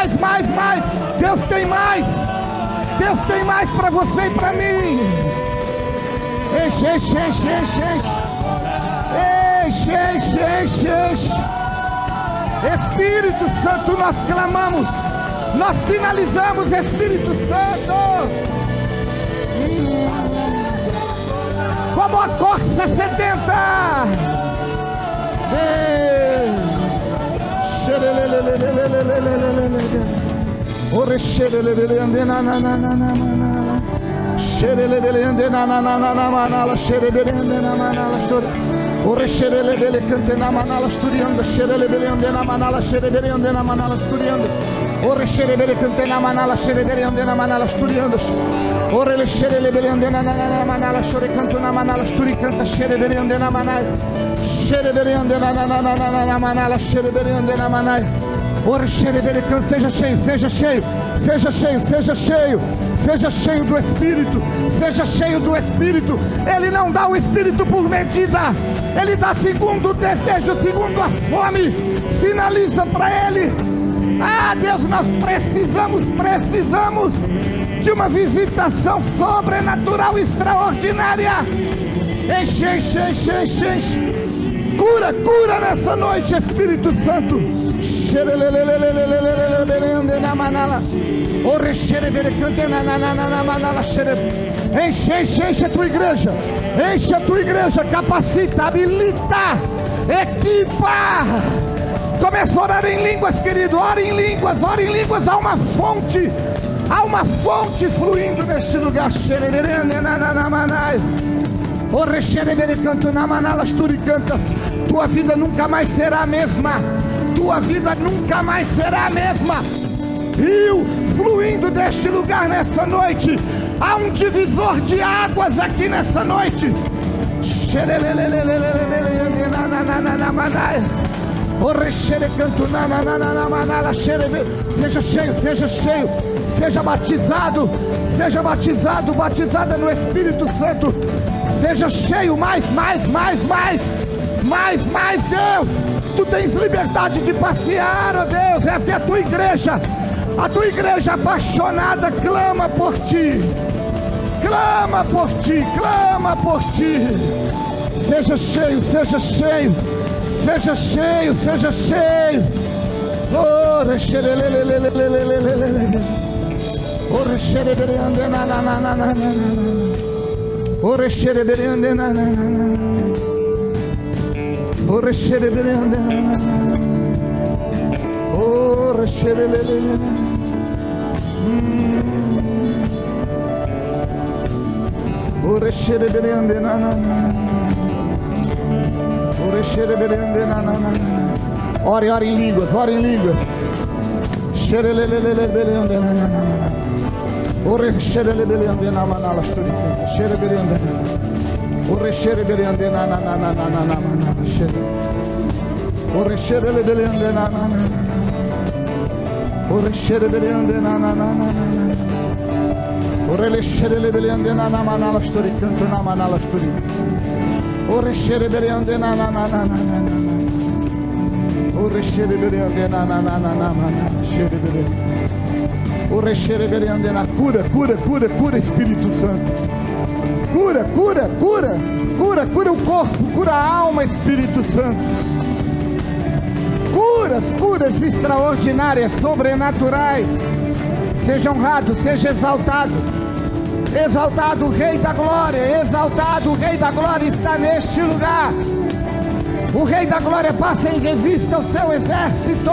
mais. Deus tem mais. Deus tem mais para você e para mim. Enche. Espírito Santo, nós clamamos, nós finalizamos, Espírito Santo, como a corça sedenta. O rexerele dele cante na manala esturiando, xerele dele ande na manala, xerele ande na manala esturiando. O rexerele dele cante na manala, xerele ande na manala esturiando. O rexerele dele ande na manala, xore canto na manala esturi canta, xerele ande na manala, xerele ande na manala, xerele ande na manala. O rexerele dele cante, seja cheio do Espírito, seja cheio do Espírito. Ele não dá o Espírito por medida, Ele dá segundo o desejo, segundo a fome. Finaliza para Ele. Ah, Deus, nós precisamos de uma visitação sobrenatural, extraordinária. Enche. Cura nessa noite, Espírito Santo. Enche a tua igreja. Enche a tua igreja. Capacita, habilita, equipa. Começa a orar em línguas, querido. Ora em línguas. Há uma fonte fluindo neste lugar. Tua vida nunca mais será a mesma. Rio fluindo deste lugar nessa noite. Há um divisor de águas aqui nessa noite. Seja cheio. Seja batizada no Espírito Santo. Seja cheio, mais, Deus. Tu tens liberdade de passear, ó Deus. Essa é a tua igreja apaixonada clama por ti. Seja cheio. Ore em línguas. Cura, Espírito Santo. Cura o corpo, cura a alma, Espírito Santo. Curas extraordinárias, sobrenaturais. Seja honrado, seja exaltado. Exaltado o Rei da Glória, exaltado o Rei da Glória está neste lugar. O Rei da Glória passa em revista o seu exército.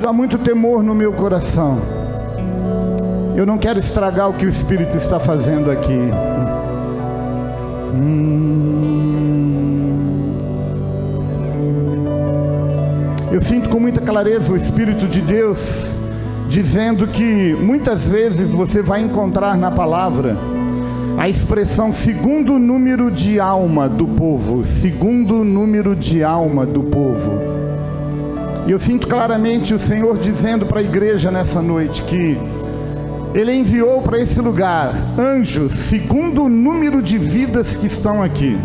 Há muito temor no meu coração. Eu não quero estragar o que o Espírito está fazendo aqui. Eu sinto com muita clareza o Espírito de Deus dizendo que muitas vezes você vai encontrar na palavra a expressão segundo número de alma do povo, segundo número de alma do povo. E eu sinto claramente o Senhor dizendo para a igreja nessa noite que Ele enviou para esse lugar anjos segundo o número de vidas que estão aqui.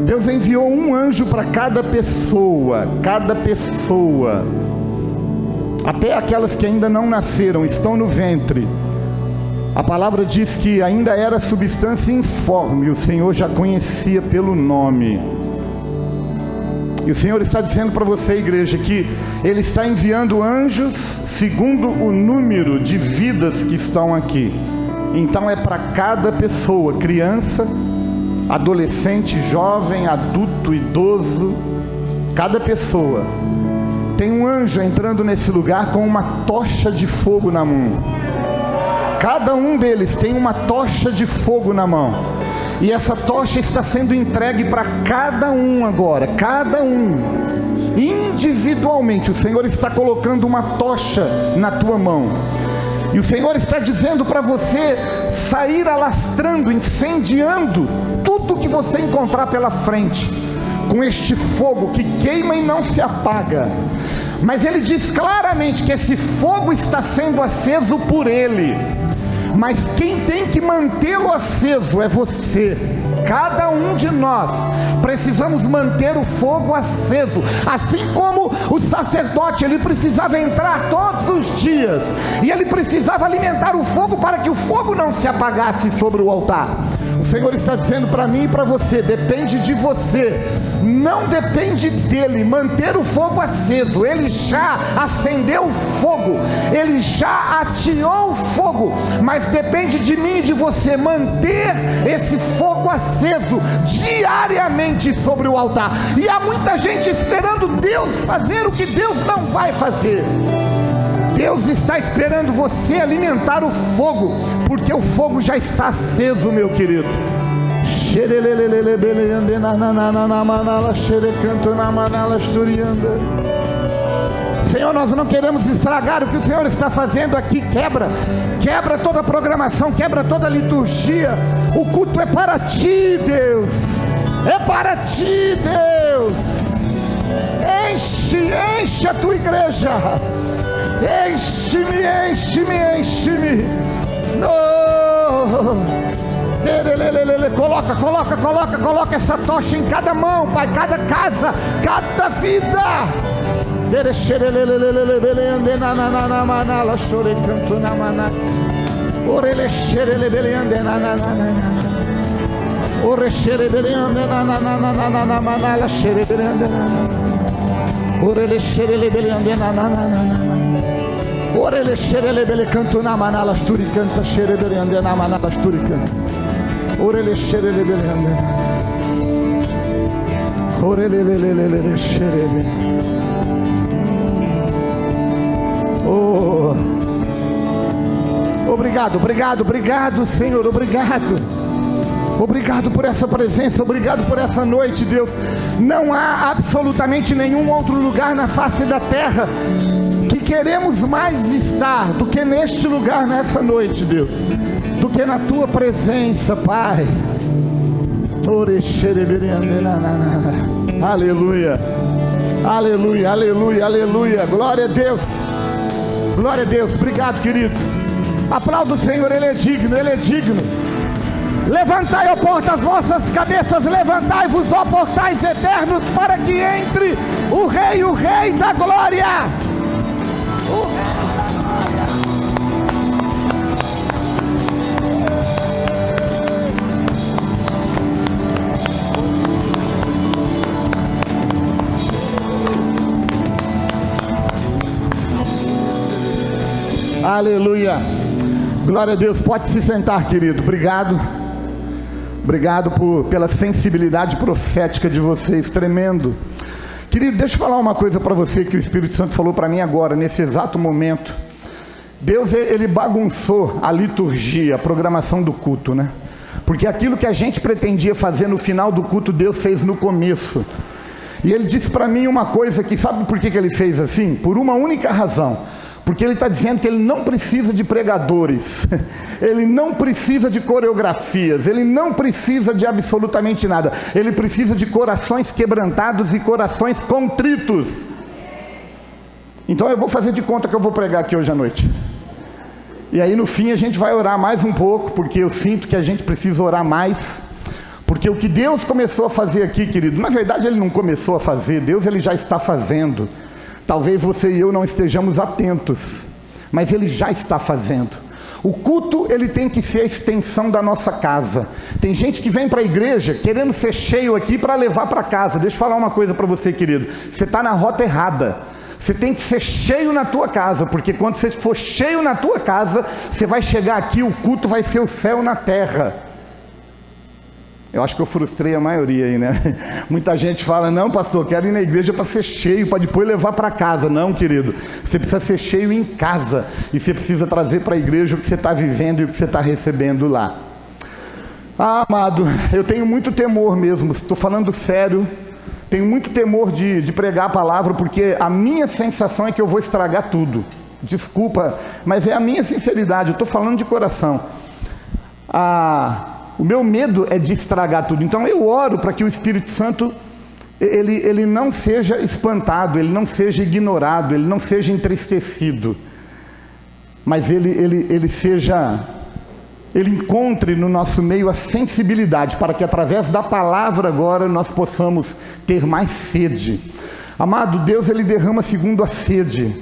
Deus enviou um anjo para cada pessoa, até aquelas que ainda não nasceram, estão no ventre. A palavra diz que ainda era substância informe, o Senhor já conhecia pelo nome. E o Senhor está dizendo para você, igreja, que Ele está enviando anjos segundo o número de vidas que estão aqui. Então é para cada pessoa, criança, adolescente, jovem, adulto, idoso, cada pessoa. Tem um anjo entrando nesse lugar com uma tocha de fogo na mão. Cada um deles tem uma tocha de fogo na mão. E essa tocha está sendo entregue para cada um agora, cada um, individualmente. O Senhor está colocando uma tocha na tua mão. E o Senhor está dizendo para você sair alastrando, incendiando tudo que você encontrar pela frente, com este fogo que queima e não se apaga. Mas Ele diz claramente que esse fogo está sendo aceso por Ele, mas quem tem que mantê-lo aceso é você. Cada um de nós precisamos manter o fogo aceso, assim como o sacerdote, ele precisava entrar todos os dias, e ele precisava alimentar o fogo para que o fogo não se apagasse sobre o altar. O Senhor está dizendo para mim e para você, depende de você, não depende dele manter o fogo aceso. Ele já acendeu o fogo, ele já ateou o fogo, mas depende de mim e de você manter esse fogo aceso diariamente sobre o altar. E há muita gente esperando Deus fazer o que Deus não vai fazer. Deus está esperando você alimentar o fogo, porque o fogo já está aceso, meu querido. Senhor, nós não queremos estragar o que o Senhor está fazendo aqui. Quebra toda a programação, quebra toda a liturgia. O culto é para Ti, Deus, é para Ti, Deus. Enche a Tua igreja, enche-me. Coloca essa tocha em cada mão, Pai, cada casa, cada vida. Orele xerele bele canto na manala sturi canta xerele ande na manala sturi canta. Orele xerele bele ande. Orele lele xerele. Oh. Obrigado, Senhor, obrigado por essa presença, obrigado por essa noite, Deus. Não há absolutamente nenhum outro lugar na face da terra que queremos mais estar do que neste lugar, nessa noite, Deus, do que na Tua presença, Pai. Aleluia, aleluia, aleluia, aleluia. Glória a Deus, glória a Deus. Obrigado, queridos. Aplauda o Senhor, Ele é digno, Ele é digno. Levantai, ó porta, as vossas cabeças, levantai-vos, ó portais eternos, para que entre o Rei da glória. O Rei da glória. Aleluia. Glória a Deus. Pode se sentar, querido. Obrigado pela sensibilidade profética de vocês, tremendo. Querido, deixa eu falar uma coisa para você que o Espírito Santo falou para mim agora, nesse exato momento. Deus, ele bagunçou a liturgia, a programação do culto, né? Porque aquilo que a gente pretendia fazer no final do culto, Deus fez no começo. E Ele disse para mim uma coisa que, sabe por que Ele fez assim? Por uma única razão. Porque Ele está dizendo que Ele não precisa de pregadores, Ele não precisa de coreografias, Ele não precisa de absolutamente nada. Ele precisa de corações quebrantados e corações contritos. Então eu vou fazer de conta que eu vou pregar aqui hoje à noite. E aí no fim a gente vai orar mais um pouco, porque eu sinto que a gente precisa orar mais. Porque o que Deus começou a fazer aqui, querido, na verdade Ele não começou a fazer, Deus Ele já está fazendo. Talvez você e eu não estejamos atentos, mas Ele já está fazendo. O culto, ele tem que ser a extensão da nossa casa. Tem gente que vem para a igreja querendo ser cheio aqui para levar para casa. Deixa eu falar uma coisa para você, querido. Você está na rota errada. Você tem que ser cheio na tua casa, porque quando você for cheio na tua casa, você vai chegar aqui, o culto vai ser o céu na terra. Eu acho que eu frustrei a maioria aí, né? Muita gente fala, não pastor, quero ir na igreja para ser cheio, para depois levar para casa. Não, querido, você precisa ser cheio em casa, e você precisa trazer para a igreja o que você está vivendo e o que você está recebendo lá. Ah, amado, eu tenho muito temor mesmo, estou falando sério. Tenho muito temor de pregar a palavra, porque a minha sensação é que eu vou estragar tudo. Desculpa, mas é a minha sinceridade, eu estou falando de coração. O meu medo é de estragar tudo. Então eu oro para que o Espírito Santo ele não seja espantado, ele não seja ignorado, ele não seja entristecido, mas ele encontre no nosso meio a sensibilidade, para que através da palavra agora nós possamos ter mais sede. Amado, Deus ele derrama segundo a sede.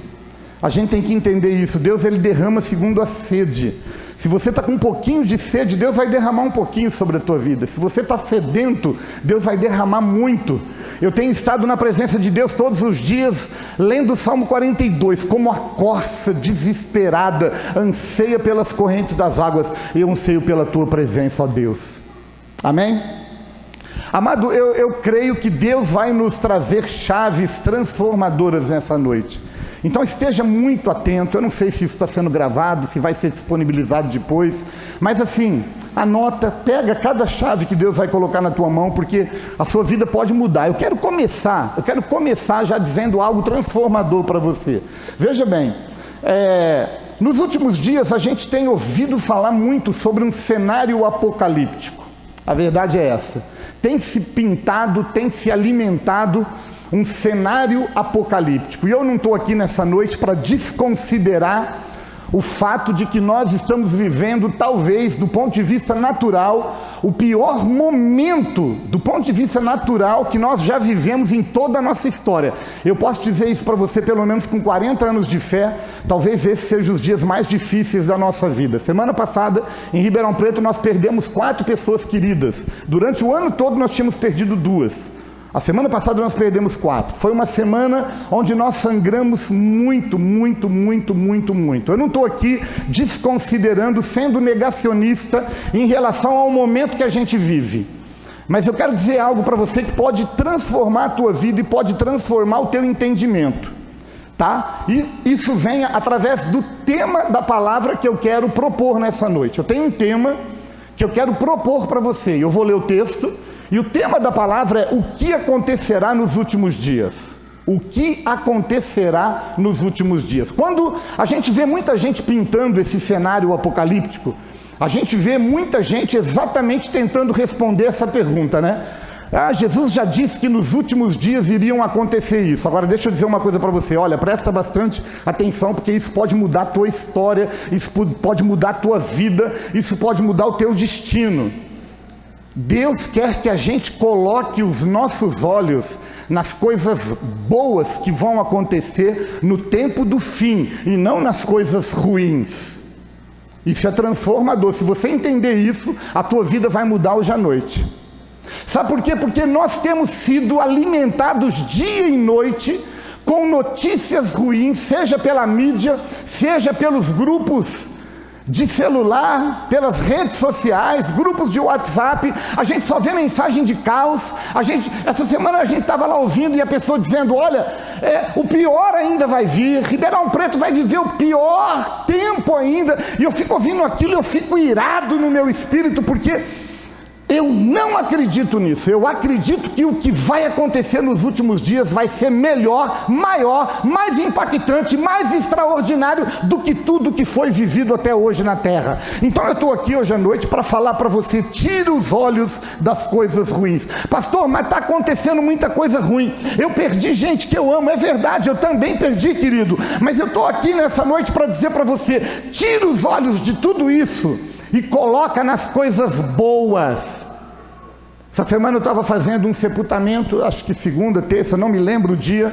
A gente tem que entender isso. Deus ele derrama segundo a sede. Se você está com um pouquinho de sede, Deus vai derramar um pouquinho sobre a tua vida. Se você está sedento, Deus vai derramar muito. Eu tenho estado na presença de Deus todos os dias, lendo o Salmo 42, como a corça desesperada anseia pelas correntes das águas, eu anseio pela tua presença, ó Deus. Amém? Amado, eu creio que Deus vai nos trazer chaves transformadoras nessa noite. Então esteja muito atento. Eu não sei se isso está sendo gravado, se vai ser disponibilizado depois, mas assim, anota, pega cada chave que Deus vai colocar na tua mão, porque a sua vida pode mudar. Eu quero começar já dizendo algo transformador para você. Veja bem, nos últimos dias a gente tem ouvido falar muito sobre um cenário apocalíptico. A verdade é essa. Tem se pintado, tem se alimentado um cenário apocalíptico. E eu não estou aqui nessa noite para desconsiderar o fato de que nós estamos vivendo, talvez, do ponto de vista natural, o pior momento, do ponto de vista natural, que nós já vivemos em toda a nossa história. Eu posso dizer isso para você, pelo menos com 40 anos de fé, talvez esses sejam os dias mais difíceis da nossa vida. Semana passada, em Ribeirão Preto, nós perdemos 4 pessoas queridas. Durante o ano todo, nós tínhamos perdido 2. A semana passada nós perdemos 4. Foi uma semana onde nós sangramos muito. Eu não estou aqui desconsiderando, sendo negacionista em relação ao momento que a gente vive. Mas eu quero dizer algo para você que pode transformar a tua vida e pode transformar o teu entendimento. Tá? E isso vem através do tema da palavra que eu quero propor nessa noite. Eu tenho um tema que eu quero propor para você. Eu vou ler o texto. E o tema da palavra é: o que acontecerá nos últimos dias? O que acontecerá nos últimos dias? Quando a gente vê muita gente pintando esse cenário apocalíptico, a gente vê muita gente exatamente tentando responder essa pergunta, né? Jesus já disse que nos últimos dias iriam acontecer isso. Agora deixa eu dizer uma coisa para você. Olha, presta bastante atenção, porque isso pode mudar a tua história, isso pode mudar a tua vida, isso pode mudar o teu destino. Deus quer que a gente coloque os nossos olhos nas coisas boas que vão acontecer no tempo do fim, e não nas coisas ruins. Isso é transformador. Se você entender isso, a tua vida vai mudar hoje à noite. Sabe por quê? Porque nós temos sido alimentados dia e noite com notícias ruins, seja pela mídia, seja pelos grupos de celular, pelas redes sociais, grupos de WhatsApp. A gente só vê mensagem de caos. Essa semana a gente estava lá ouvindo e a pessoa dizendo: olha, o pior ainda vai vir, Ribeirão Preto vai viver o pior tempo ainda. E eu fico ouvindo aquilo e eu fico irado no meu espírito, porque eu não acredito nisso. Eu acredito que o que vai acontecer nos últimos dias vai ser melhor, maior, mais impactante, mais extraordinário do que tudo que foi vivido até hoje na terra. Então eu estou aqui hoje à noite para falar para você: tira os olhos das coisas ruins. Pastor, mas está acontecendo muita coisa ruim. Eu perdi gente que eu amo. É verdade, eu também perdi, querido. Mas eu estou aqui nessa noite para dizer para você: tira os olhos de tudo isso e coloca nas coisas boas. Essa semana eu estava fazendo um sepultamento, acho que segunda, terça, não me lembro o dia,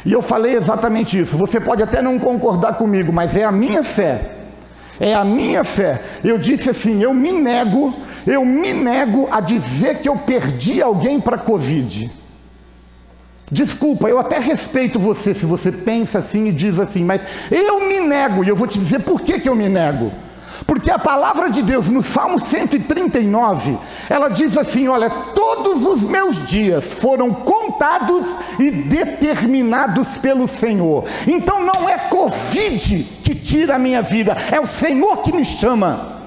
e eu falei exatamente isso. Você pode até não concordar comigo, mas é a minha fé. É a minha fé. Eu disse assim: eu me nego a dizer que eu perdi alguém para Covid. Desculpa, eu até respeito você se você pensa assim e diz assim, mas eu me nego, e eu vou te dizer por que eu me nego. Porque a palavra de Deus no Salmo 139, ela diz assim: olha, todos os meus dias foram contados e determinados pelo Senhor. Então não é Covid que tira a minha vida, é o Senhor que me chama.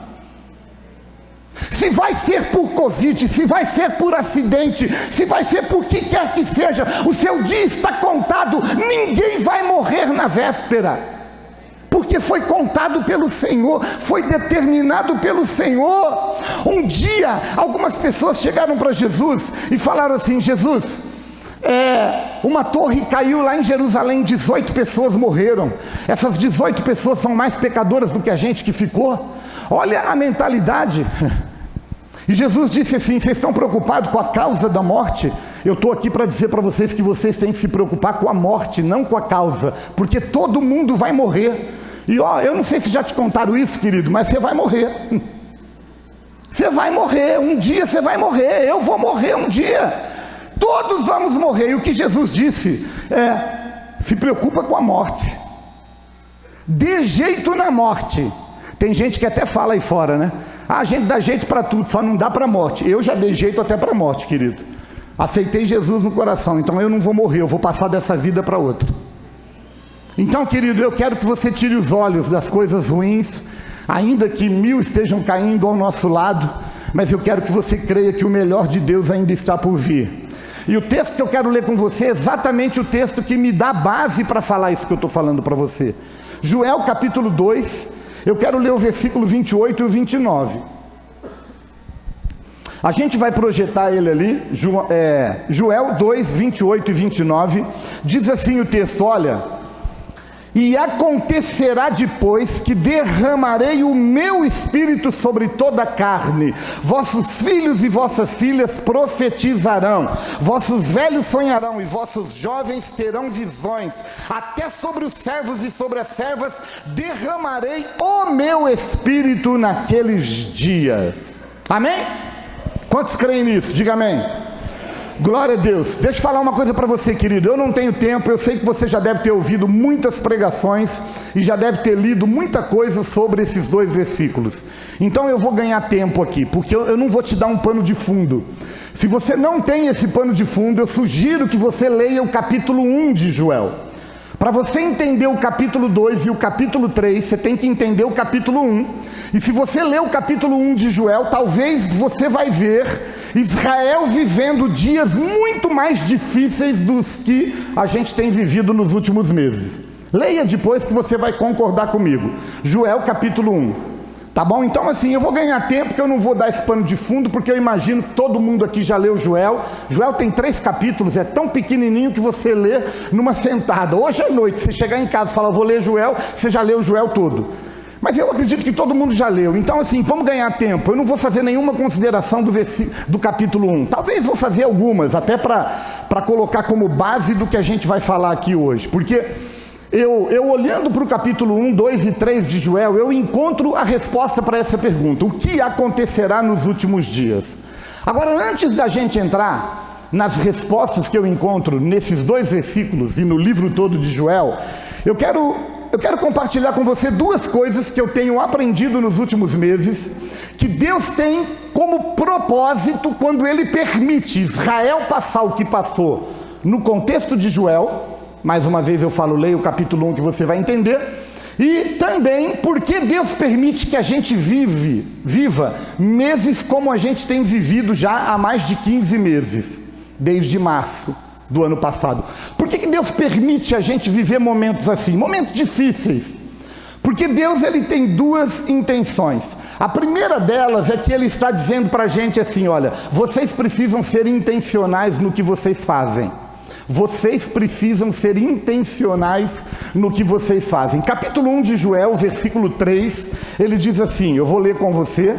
Se vai ser por Covid, se vai ser por acidente, se vai ser por que quer que seja, o seu dia está contado. Ninguém vai morrer na véspera, porque foi contado pelo Senhor, foi determinado pelo Senhor. Um dia, algumas pessoas chegaram para Jesus e falaram assim: Jesus, uma torre caiu lá em Jerusalém, 18 pessoas morreram. Essas 18 pessoas são mais pecadoras do que a gente que ficou. Olha a mentalidade. E Jesus disse assim: vocês estão preocupados com a causa da morte? Eu estou aqui para dizer para vocês que vocês têm que se preocupar com a morte, não com a causa, porque todo mundo vai morrer. E eu não sei se já te contaram isso, querido, mas você vai morrer. Você vai morrer, um dia você vai morrer, eu vou morrer um dia. Todos vamos morrer. E o que Jesus disse se preocupa com a morte. Dê jeito na morte. Tem gente que até fala aí fora, né? A gente dá jeito para tudo, só não dá para a morte. Eu já dei jeito até para a morte, querido. Aceitei Jesus no coração, então eu não vou morrer, eu vou passar dessa vida para outra. Então, querido, eu quero que você tire os olhos das coisas ruins, ainda que 1000 estejam caindo ao nosso lado, mas eu quero que você creia que o melhor de Deus ainda está por vir. E o texto que eu quero ler com você é exatamente o texto que me dá base para falar isso que eu estou falando para você. Joel capítulo 2, eu quero ler o versículo 28 e o 29. A gente vai projetar ele ali, Joel 2, 28 e 29, diz assim o texto: olha... E acontecerá depois que derramarei o meu espírito sobre toda a carne. Vossos filhos e vossas filhas profetizarão. Vossos velhos sonharão e vossos jovens terão visões. Até sobre os servos e sobre as servas derramarei o meu espírito naqueles dias. Amém? Quantos creem nisso? Diga amém. Glória a Deus. Deixa eu falar uma coisa para você, querido. Eu não tenho tempo, eu sei que você já deve ter ouvido muitas pregações e já deve ter lido muita coisa sobre esses 2 versículos. Então eu vou ganhar tempo aqui, porque eu não vou te dar um pano de fundo. Se você não tem esse pano de fundo, eu sugiro que você leia o capítulo 1 de Joel. Para você entender o capítulo 2 e o capítulo 3, você tem que entender o capítulo 1. E se você ler o capítulo 1 de Joel, talvez você vai ver Israel vivendo dias muito mais difíceis dos que a gente tem vivido nos últimos meses. Leia depois que você vai concordar comigo. Joel capítulo 1. Tá bom? Então assim, eu vou ganhar tempo, porque eu não vou dar esse pano de fundo, porque eu imagino que todo mundo aqui já leu Joel. Joel tem 3 capítulos, é tão pequenininho que você lê numa sentada. Hoje à noite, se chegar em casa e falar, vou ler Joel, você já leu Joel todo. Mas eu acredito que todo mundo já leu. Então assim, vamos ganhar tempo. Eu não vou fazer nenhuma consideração do capítulo 1. Talvez vou fazer algumas, até para colocar como base do que a gente vai falar aqui hoje. Porque... Eu olhando para o capítulo 1, 2 e 3 de Joel, eu encontro a resposta para essa pergunta: o que acontecerá nos últimos dias? Agora, antes da gente entrar nas respostas que eu encontro nesses 2 versículos e no livro todo de Joel, eu quero compartilhar com você 2 coisas que eu tenho aprendido nos últimos meses, que Deus tem como propósito quando Ele permite Israel passar o que passou no contexto de Joel. Mais uma vez eu falo, leia o capítulo 1 que você vai entender. E também porque Deus permite que a gente viva meses como a gente tem vivido já há mais de 15 meses, desde março do ano passado. Por que Deus permite a gente viver momentos assim, momentos difíceis? Porque Deus, ele tem 2 intenções. A primeira delas é que Ele está dizendo para a gente assim: olha, vocês precisam ser intencionais no que vocês fazem. Vocês precisam ser intencionais no que vocês fazem. Capítulo 1 de Joel, versículo 3, ele diz assim, eu vou ler com você,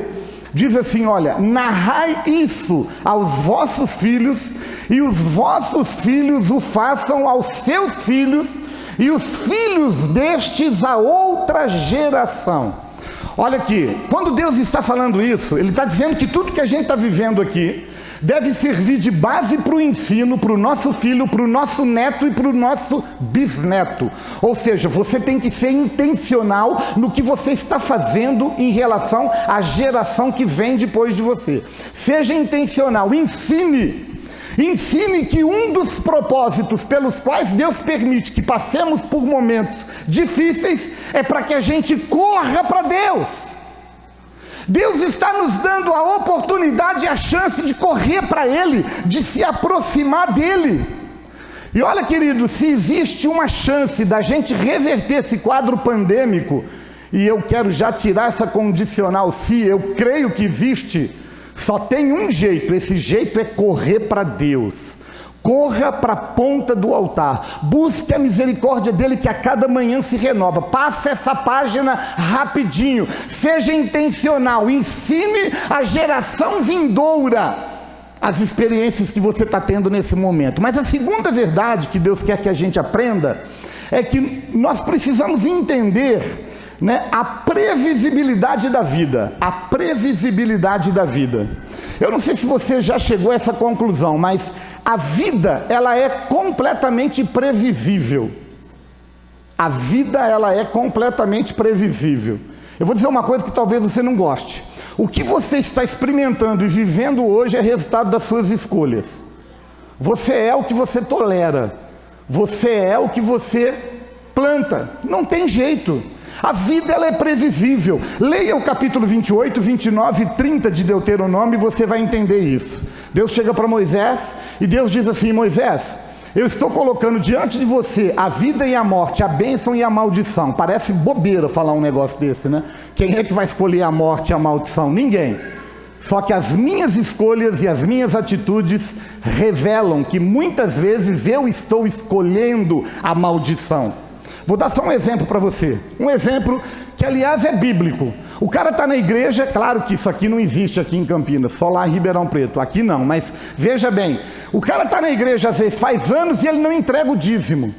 diz assim, olha, narrai isso aos vossos filhos, e os vossos filhos o façam aos seus filhos, e os filhos destes a outra geração. Olha aqui, quando Deus está falando isso, Ele está dizendo que tudo que a gente está vivendo aqui deve servir de base para o ensino, para o nosso filho, para o nosso neto e para o nosso bisneto. Ou seja, você tem que ser intencional no que você está fazendo em relação à geração que vem depois de você. Seja intencional, ensine que um dos propósitos pelos quais Deus permite que passemos por momentos difíceis é para que a gente corra para Deus. Deus está nos dando a oportunidade e a chance de correr para Ele, de se aproximar dEle. E olha, querido, se existe uma chance da gente reverter esse quadro pandêmico, e eu quero já tirar essa condicional, se eu creio que existe, só tem um jeito, esse jeito é correr para Deus. Corra para a ponta do altar, busque a misericórdia dele que a cada manhã se renova. Passe essa página rapidinho, seja intencional, ensine a geração vindoura as experiências que você está tendo nesse momento. Mas a segunda verdade que Deus quer que a gente aprenda é que nós precisamos entender, a previsibilidade da vida. A previsibilidade da vida. Eu não sei se você já chegou a essa conclusão, mas a vida, ela é completamente previsível. A vida, ela é completamente previsível. Eu vou dizer uma coisa que talvez você não goste. O que você está experimentando e vivendo hoje é resultado das suas escolhas. Você é o que você tolera. Você é o que você planta. Não tem jeito. A vida, ela é previsível. Leia o capítulo 28, 29 e 30 de Deuteronômio e você vai entender isso. Deus chega para Moisés e Deus diz assim: Moisés, eu estou colocando diante de você a vida e a morte, a bênção e a maldição. Parece bobeira falar um negócio desse, né? Quem é que vai escolher a morte e a maldição? Ninguém. Só que as minhas escolhas e as minhas atitudes revelam que muitas vezes eu estou escolhendo a maldição. Vou dar só um exemplo para você. Um exemplo que, aliás, é bíblico. O cara está na igreja, claro que isso aqui não existe aqui em Campinas, só lá em Ribeirão Preto. Aqui não, mas veja bem. O cara está na igreja, às vezes, faz anos e ele não entrega o dízimo.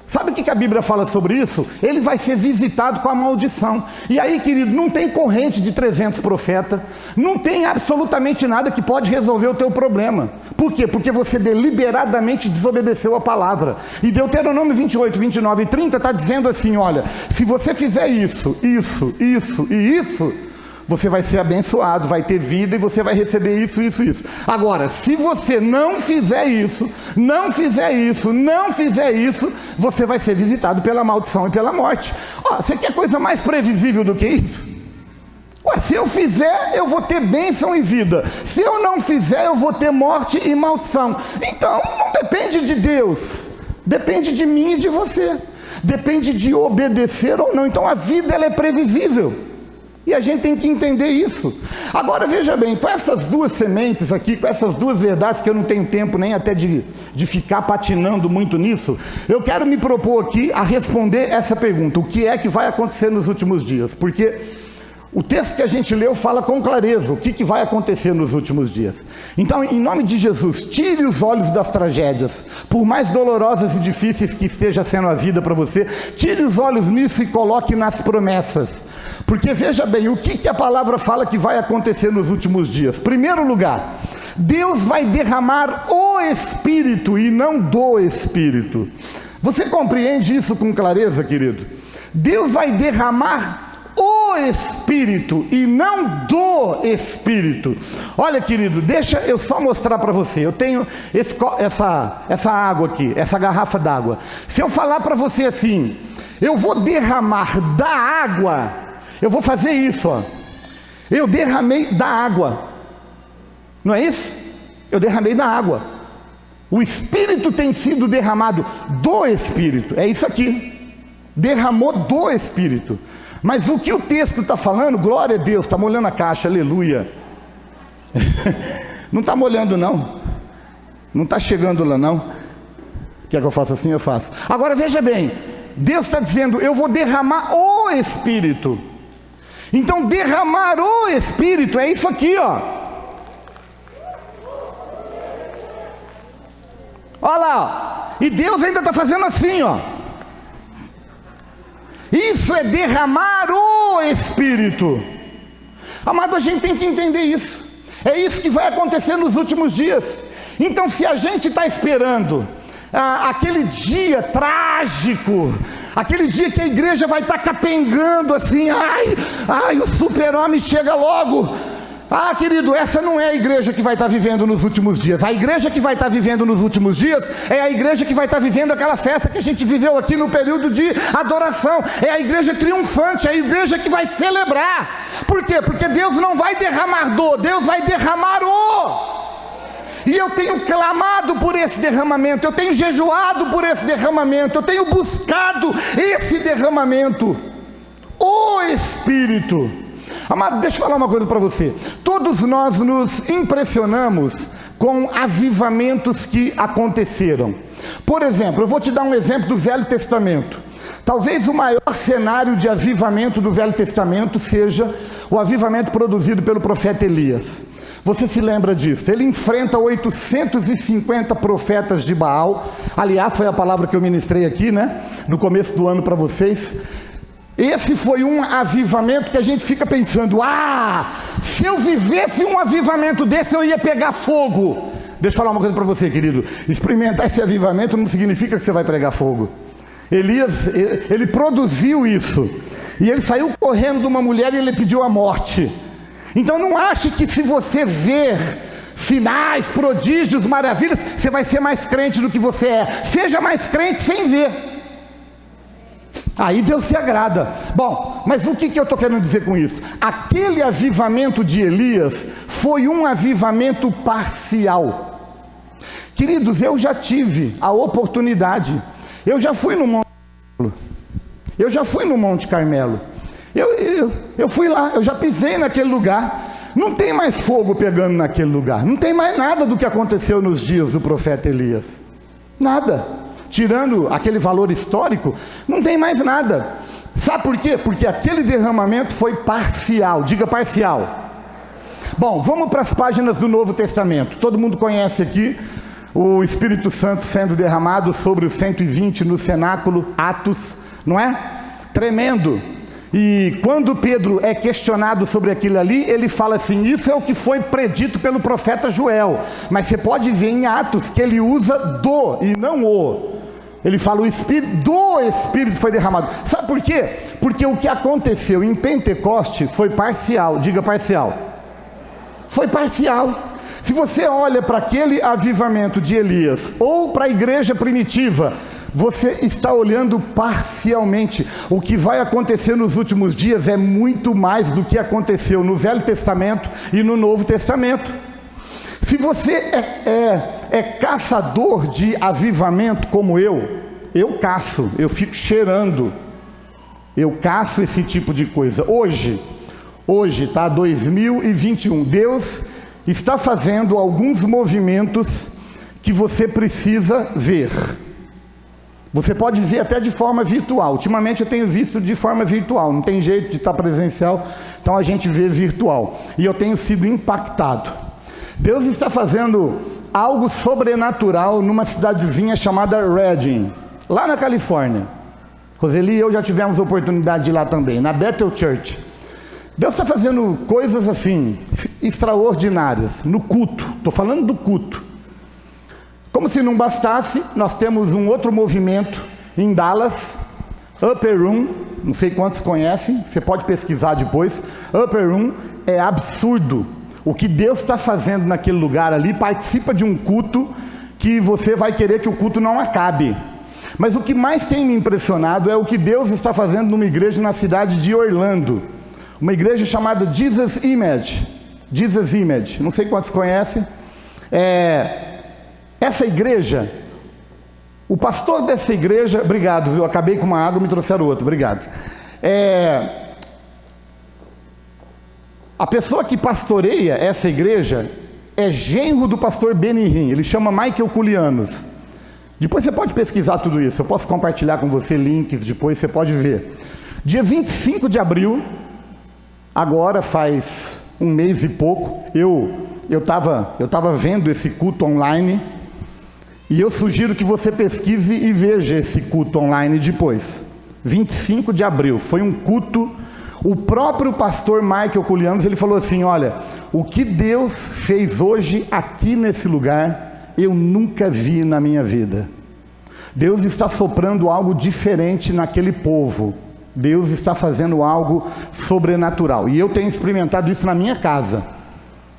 Sabe o que a Bíblia fala sobre isso? Ele vai ser visitado com a maldição. E aí, querido, não tem corrente de 300 profetas, não tem absolutamente nada que pode resolver o teu problema. Por quê? Porque você deliberadamente desobedeceu a palavra. E Deuteronômio 28, 29 e 30 está dizendo assim: olha, se você fizer isso, isso, isso e isso, você vai ser abençoado, vai ter vida e você vai receber isso, isso, isso. Agora, se você não fizer isso, não fizer isso, não fizer isso, você vai ser visitado pela maldição e pela morte. Você quer coisa mais previsível do que isso? Se eu fizer, eu vou ter bênção e vida. Se eu não fizer, eu vou ter morte e maldição. Então, não depende de Deus. Depende de mim e de você. Depende de obedecer ou não. Então, a vida, ela é previsível. E a gente tem que entender isso. Agora veja bem, com essas duas sementes aqui, com essas duas verdades, que eu não tenho tempo nem até de ficar patinando muito nisso, eu quero me propor aqui a responder essa pergunta: o que é que vai acontecer nos últimos dias? Porque o texto que a gente leu fala com clareza o que vai acontecer nos últimos dias. Então, em nome de Jesus, tire os olhos das tragédias, por mais dolorosas e difíceis que esteja sendo a vida para você, tire os olhos nisso e coloque nas promessas. Porque veja bem, o que a palavra fala que vai acontecer nos últimos dias? Primeiro lugar, Deus vai derramar o Espírito e não do Espírito. Você compreende isso com clareza, querido? Deus vai derramar o Espírito e não do Espírito. Olha, querido, deixa eu só mostrar para você. Eu tenho essa água aqui, essa garrafa d'água. Se eu falar para você assim: eu vou derramar da água, eu vou fazer isso, ó. Eu derramei da água. Não é isso? Eu derramei da água. O Espírito tem sido derramado do Espírito. É isso aqui. Derramou do Espírito. Mas o que o texto está falando, glória a Deus, está molhando a caixa, aleluia. Não está molhando não. Não está chegando lá não. Quer que eu faça assim? Eu faço. Agora veja bem, Deus está dizendo: eu vou derramar o Espírito. Então derramar o Espírito é isso aqui, ó. Olha lá, ó. E Deus ainda está fazendo assim, ó. Isso é derramar o Espírito. Amado, a gente tem que entender isso. É isso que vai acontecer nos últimos dias. Então, se a gente está esperando aquele dia trágico, aquele dia que a igreja vai estar capengando assim, ai, o super-homem chega logo. Ah, querido, essa não é a igreja que vai estar vivendo nos últimos dias. A igreja que vai estar vivendo nos últimos dias é a igreja que vai estar vivendo aquela festa que a gente viveu aqui no período de adoração. É a igreja triunfante, é a igreja que vai celebrar. Por quê? Porque Deus não vai derramar dor, Deus vai derramar o. E eu tenho clamado por esse derramamento, eu tenho jejuado por esse derramamento, eu tenho buscado esse derramamento. O Espírito. Amado, deixa eu falar uma coisa para você. Todos nós nos impressionamos com avivamentos que aconteceram. Por exemplo, eu vou te dar um exemplo do Velho Testamento. Talvez o maior cenário de avivamento do Velho Testamento seja o avivamento produzido pelo profeta Elias. Você se lembra disso? Ele enfrenta 850 profetas de Baal. Aliás, foi a palavra que eu ministrei aqui, né? No começo do ano para vocês. Esse foi um avivamento que a gente fica pensando, se eu vivesse um avivamento desse, eu ia pegar fogo. Deixa eu falar uma coisa para você, querido. Experimentar esse avivamento não significa que você vai pegar fogo. Elias, ele produziu isso. E ele saiu correndo de uma mulher e ele pediu a morte. Então não ache que se você ver sinais, prodígios, maravilhas, você vai ser mais crente do que você é. Seja mais crente sem ver. Aí Deus se agrada. Bom, mas o que eu estou querendo dizer com isso? Aquele avivamento de Elias foi um avivamento parcial. Queridos, eu já tive a oportunidade. Eu já fui no Monte Carmelo. Eu fui lá, eu já pisei naquele lugar. Não tem mais fogo pegando naquele lugar. Não tem mais nada do que aconteceu nos dias do profeta Elias. Nada. Tirando aquele valor histórico, não tem mais nada. Sabe por quê? Porque aquele derramamento foi parcial. Diga parcial. Bom, vamos para as páginas do Novo Testamento. Todo mundo conhece aqui o Espírito Santo sendo derramado sobre os 120 no cenáculo, Atos, não é? Tremendo. E quando Pedro é questionado sobre aquilo ali, ele fala assim, isso é o que foi predito pelo profeta Joel. Mas você pode ver em Atos que ele usa do e não o. Ele fala o Espírito, do Espírito foi derramado. Sabe por quê? Porque o que aconteceu em Pentecoste foi parcial. Diga parcial. Foi parcial. Se você olha para aquele avivamento de Elias ou para a igreja primitiva, você está olhando parcialmente. O que vai acontecer nos últimos dias é muito mais do que aconteceu no Velho Testamento e no Novo Testamento. Se você é caçador de avivamento como eu caço, eu fico cheirando, eu caço esse tipo de coisa. Hoje, tá, 2021, Deus está fazendo alguns movimentos que você precisa ver. Você pode ver até de forma virtual. Ultimamente eu tenho visto de forma virtual, não tem jeito de estar presencial, então a gente vê virtual. E eu tenho sido impactado. Deus está fazendo algo sobrenatural numa cidadezinha chamada Redding, lá na Califórnia. Roseli e eu já tivemos oportunidade de ir lá também, na Bethel Church. Deus está fazendo coisas assim, extraordinárias, no culto. Estou falando do culto. Como se não bastasse, nós temos um outro movimento em Dallas, Upper Room, não sei quantos conhecem, você pode pesquisar depois. Upper Room é absurdo. O que Deus está fazendo naquele lugar ali, participa de um culto que você vai querer que o culto não acabe. Mas o que mais tem me impressionado é o que Deus está fazendo numa igreja na cidade de Orlando. Uma igreja chamada Jesus Image. Jesus Image, não sei quantos conhecem. Essa igreja, o pastor dessa igreja, obrigado, viu? Acabei com uma água, me trouxeram outra, obrigado. A pessoa que pastoreia essa igreja é genro do pastor Benny Hinn, ele chama Michael Koulianos. Depois você pode pesquisar tudo isso, eu posso compartilhar com você links, depois você pode ver. Dia 25 de abril, agora faz um mês e pouco, eu tava vendo esse culto online, e eu sugiro que você pesquise e veja esse culto online depois. 25 de abril, foi um culto. O próprio pastor Michael Koulianos, ele falou assim, olha, o que Deus fez hoje aqui nesse lugar, eu nunca vi na minha vida. Deus está soprando algo diferente naquele povo. Deus está fazendo algo sobrenatural. E eu tenho experimentado isso na minha casa.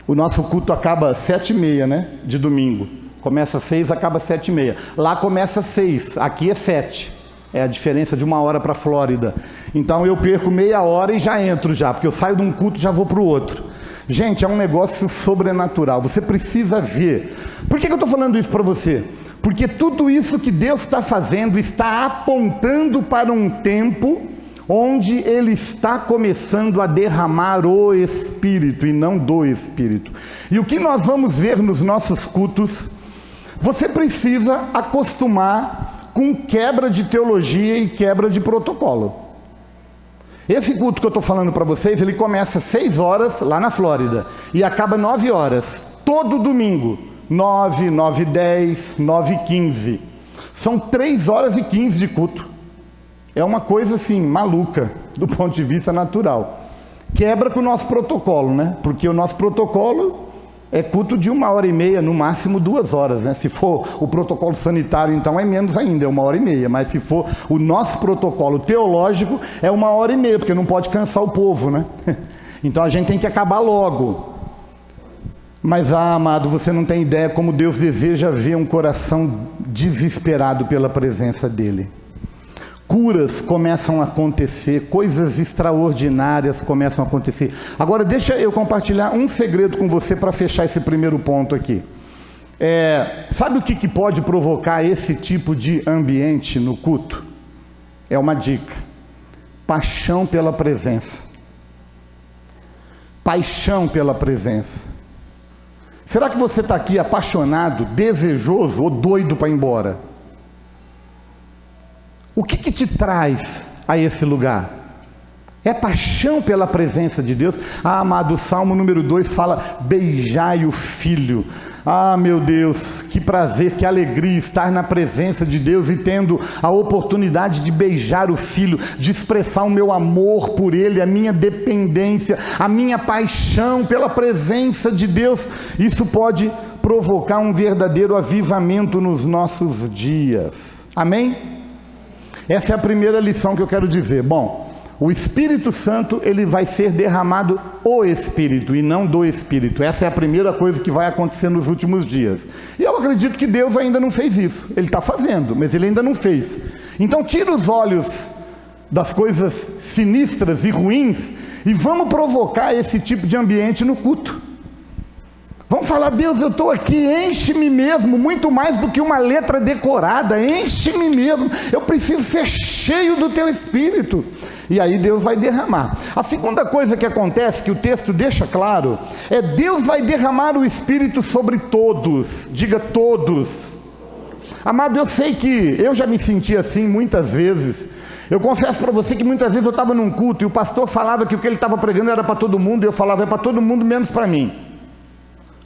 O nosso culto acaba às 7h30, né? De domingo. Começa às 6, acaba às 7h30. Lá começa às 6, aqui é 7. É a diferença de 1 hora para a Flórida. Então eu perco meia hora e já entro já, porque eu saio de um culto e já vou para o outro. Gente, é um negócio sobrenatural. Você precisa ver. Por que eu estou falando isso para você? Porque tudo isso que Deus está fazendo está apontando para um tempo onde Ele está começando a derramar o Espírito e não do Espírito. E o que nós vamos ver nos nossos cultos, você precisa acostumar com quebra de teologia e quebra de protocolo. Esse culto que eu estou falando para vocês, ele começa às 6 horas lá na Flórida e acaba 9 horas, todo domingo, 9, 9h10, 9h15. São 3 horas e 15 de culto. É uma coisa assim, maluca, do ponto de vista natural. Quebra com o nosso protocolo, né? Porque o nosso protocolo é culto de 1h30, no máximo 2 horas, né? Se for o protocolo sanitário, então é menos ainda, é 1h30. Mas se for o nosso protocolo teológico, é 1h30, porque não pode cansar o povo, né? Então a gente tem que acabar logo. Mas, amado, você não tem ideia como Deus deseja ver um coração desesperado pela presença dEle. Curas começam a acontecer, coisas extraordinárias começam a acontecer. Agora deixa eu compartilhar um segredo com você para fechar esse primeiro ponto aqui. Sabe o que pode provocar esse tipo de ambiente no culto? É uma dica: paixão pela presença. Paixão pela presença. Será que você está aqui apaixonado, desejoso ou doido para ir embora? O que te traz a esse lugar? É paixão pela presença de Deus? Amado, o Salmo número 2 fala: beijai o Filho. Meu Deus, que prazer, que alegria estar na presença de Deus e tendo a oportunidade de beijar o Filho, de expressar o meu amor por Ele, a minha dependência, a minha paixão pela presença de Deus. Isso pode provocar um verdadeiro avivamento nos nossos dias. Amém? Essa é a primeira lição que eu quero dizer. Bom, o Espírito Santo, ele vai ser derramado o Espírito e não do Espírito. Essa é a primeira coisa que vai acontecer nos últimos dias. E eu acredito que Deus ainda não fez isso. Ele está fazendo, mas Ele ainda não fez. Então tira os olhos das coisas sinistras e ruins e vamos provocar esse tipo de ambiente no culto. Vamos falar: Deus, eu estou aqui, enche-me mesmo, muito mais do que uma letra decorada, enche-me mesmo, eu preciso ser cheio do Teu Espírito. E aí Deus vai derramar. A segunda coisa que acontece, que o texto deixa claro, é Deus vai derramar o Espírito sobre todos. Diga: todos. Amado, eu sei que eu já me senti assim muitas vezes. Eu confesso para você que muitas vezes eu estava num culto e o pastor falava que o que ele estava pregando era para todo mundo, e eu falava: é para todo mundo menos para mim.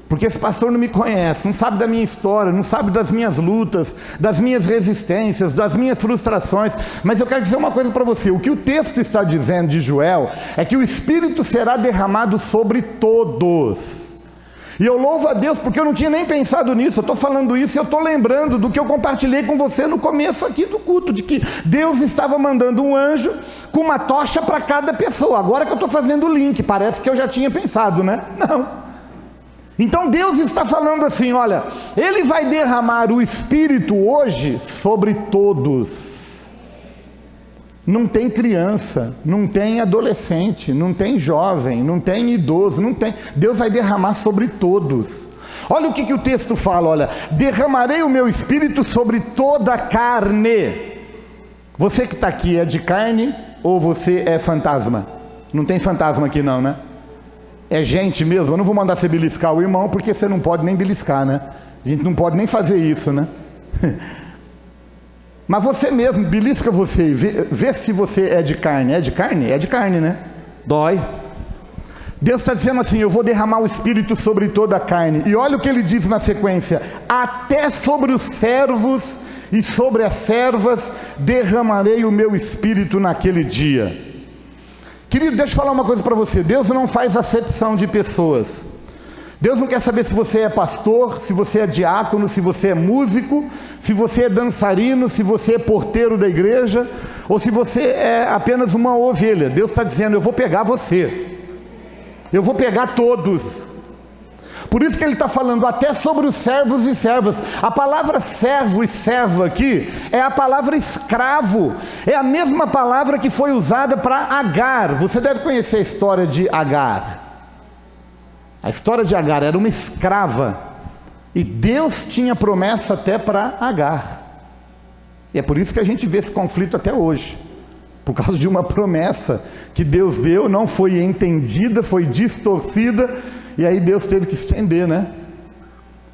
Porque esse pastor não me conhece, não sabe da minha história, não sabe das minhas lutas, das minhas resistências, das minhas frustrações. Mas eu quero dizer uma coisa para você: o que o texto está dizendo de Joel é que o Espírito será derramado sobre todos. E eu louvo a Deus porque eu não tinha nem pensado nisso. Eu estou falando isso e eu estou lembrando do que eu compartilhei com você no começo aqui do culto, de que Deus estava mandando um anjo com uma tocha para cada pessoa. Agora que eu estou fazendo o link, parece que eu já tinha pensado, né? Não. Então Deus está falando assim: olha, Ele vai derramar o Espírito hoje sobre todos. Não tem criança, não tem adolescente, não tem jovem, não tem idoso, não tem. Deus vai derramar sobre todos. Olha o que o texto fala, olha: derramarei o meu Espírito sobre toda a carne. Você que está aqui é de carne ou você é fantasma? Não tem fantasma aqui não, né? É gente mesmo. Eu não vou mandar você beliscar o irmão, porque você não pode nem beliscar, né? A gente não pode nem fazer isso, né? Mas você mesmo, belisca você e vê se você é de carne. É de carne? É de carne, né? Dói. Deus está dizendo assim: eu vou derramar o Espírito sobre toda a carne. E olha o que ele diz na sequência: até sobre os servos e sobre as servas derramarei o meu Espírito naquele dia. Querido, deixa eu falar uma coisa para você: Deus não faz acepção de pessoas. Deus não quer saber se você é pastor, se você é diácono, se você é músico, se você é dançarino, se você é porteiro da igreja, ou se você é apenas uma ovelha. Deus está dizendo: eu vou pegar você, eu vou pegar todos. Por isso que ele está falando até sobre os servos e servas. A palavra servo e serva aqui é a palavra escravo. É a mesma palavra que foi usada para Agar. Você deve conhecer a história de Agar. A história de Agar era uma escrava. E Deus tinha promessa até para Agar. E é por isso que a gente vê esse conflito até hoje. Por causa de uma promessa que Deus deu, não foi entendida, foi distorcida, e aí Deus teve que estender, né?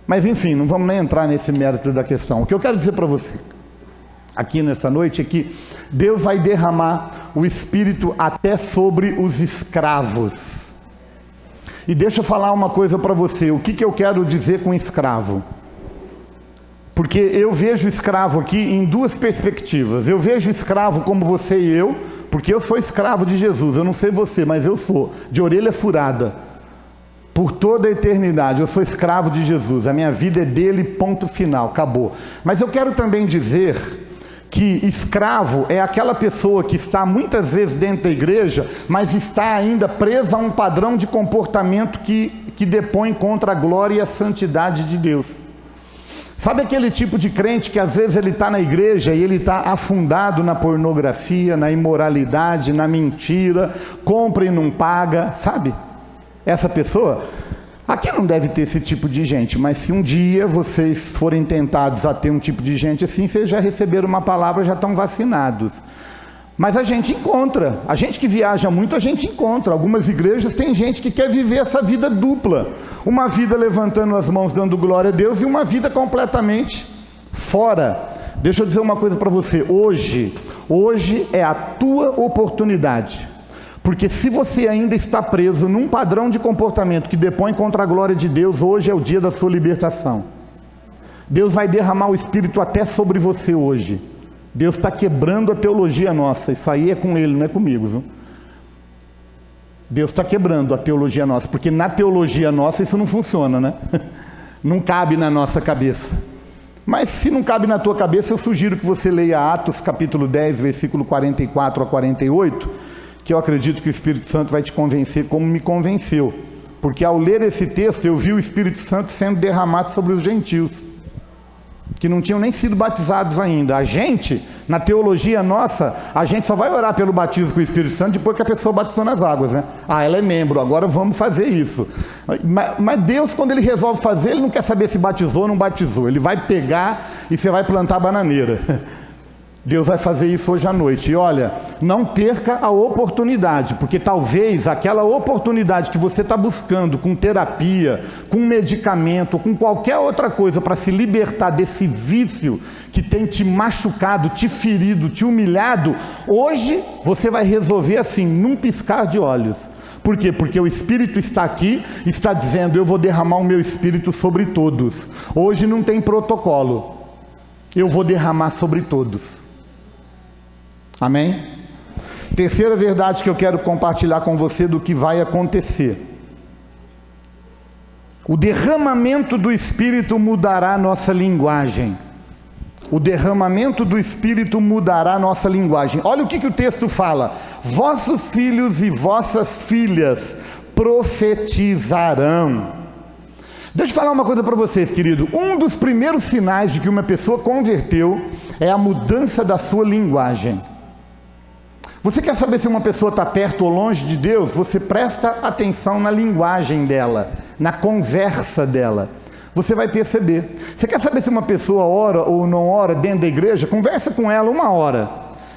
Mas enfim, não vamos nem entrar nesse mérito da questão. O que eu quero dizer para você aqui nessa noite é que Deus vai derramar o Espírito até sobre os escravos. E deixa eu falar uma coisa para você, o que eu quero dizer com escravo? Porque eu vejo escravo aqui em duas perspectivas. Eu vejo escravo como você e eu, porque eu sou escravo de Jesus. Eu não sei você, mas eu sou, de orelha furada. Por toda a eternidade, eu sou escravo de Jesus. A minha vida é dele, ponto final, acabou. Mas eu quero também dizer que escravo é aquela pessoa que está muitas vezes dentro da igreja, mas está ainda presa a um padrão de comportamento que depõe contra a glória e a santidade de Deus. Sabe aquele tipo de crente que às vezes ele está na igreja e ele está afundado na pornografia, na imoralidade, na mentira, compra e não paga, sabe? Essa pessoa, aqui não deve ter esse tipo de gente, mas se um dia vocês forem tentados a ter um tipo de gente assim, vocês já receberam uma palavra, já estão vacinados. Mas a gente encontra, a gente que viaja muito, a gente encontra. Algumas igrejas tem gente que quer viver essa vida dupla. Uma vida levantando as mãos, dando glória a Deus, e uma vida completamente fora. Deixa eu dizer uma coisa para você, hoje é a tua oportunidade. Porque se você ainda está preso num padrão de comportamento que depõe contra a glória de Deus, hoje é o dia da sua libertação. Deus vai derramar o Espírito até sobre você hoje. Deus está quebrando a teologia nossa. Isso aí é com Ele, não é comigo, viu? Deus está quebrando a teologia nossa, porque na teologia nossa isso não funciona, né? Não cabe na nossa cabeça. Mas se não cabe na tua cabeça, eu sugiro que você leia Atos capítulo 10, versículo 44 a 48, que eu acredito que o Espírito Santo vai te convencer como me convenceu. Porque ao ler esse texto, eu vi o Espírito Santo sendo derramado sobre os gentios, que não tinham nem sido batizados ainda. A gente, na teologia nossa, a gente só vai orar pelo batismo com o Espírito Santo depois que a pessoa batizou nas águas, né? Ah, ela é membro, agora vamos fazer isso. Mas Deus, quando Ele resolve fazer, Ele não quer saber se batizou ou não batizou. Ele vai pegar e você vai plantar bananeira. Deus vai fazer isso hoje à noite. E olha, não perca a oportunidade, porque talvez aquela oportunidade que você está buscando com terapia, com medicamento, com qualquer outra coisa para se libertar desse vício que tem te machucado, te ferido, te humilhado, hoje você vai resolver assim, num piscar de olhos. Por quê? Porque o Espírito está aqui, está dizendo, eu vou derramar o meu Espírito sobre todos. Hoje não tem protocolo. Eu vou derramar sobre todos. Amém? Terceira verdade que eu quero compartilhar com você do que vai acontecer. O derramamento do Espírito mudará a nossa linguagem. O derramamento do Espírito mudará a nossa linguagem. Olha o que o texto fala. Vossos filhos e vossas filhas profetizarão. Deixa eu falar uma coisa para vocês, querido. Um dos primeiros sinais de que uma pessoa converteu é a mudança da sua linguagem. Você quer saber se uma pessoa está perto ou longe de Deus? Você presta atenção na linguagem dela, na conversa dela. Você vai perceber. Você quer saber se uma pessoa ora ou não ora dentro da igreja? Conversa com ela 1 hora.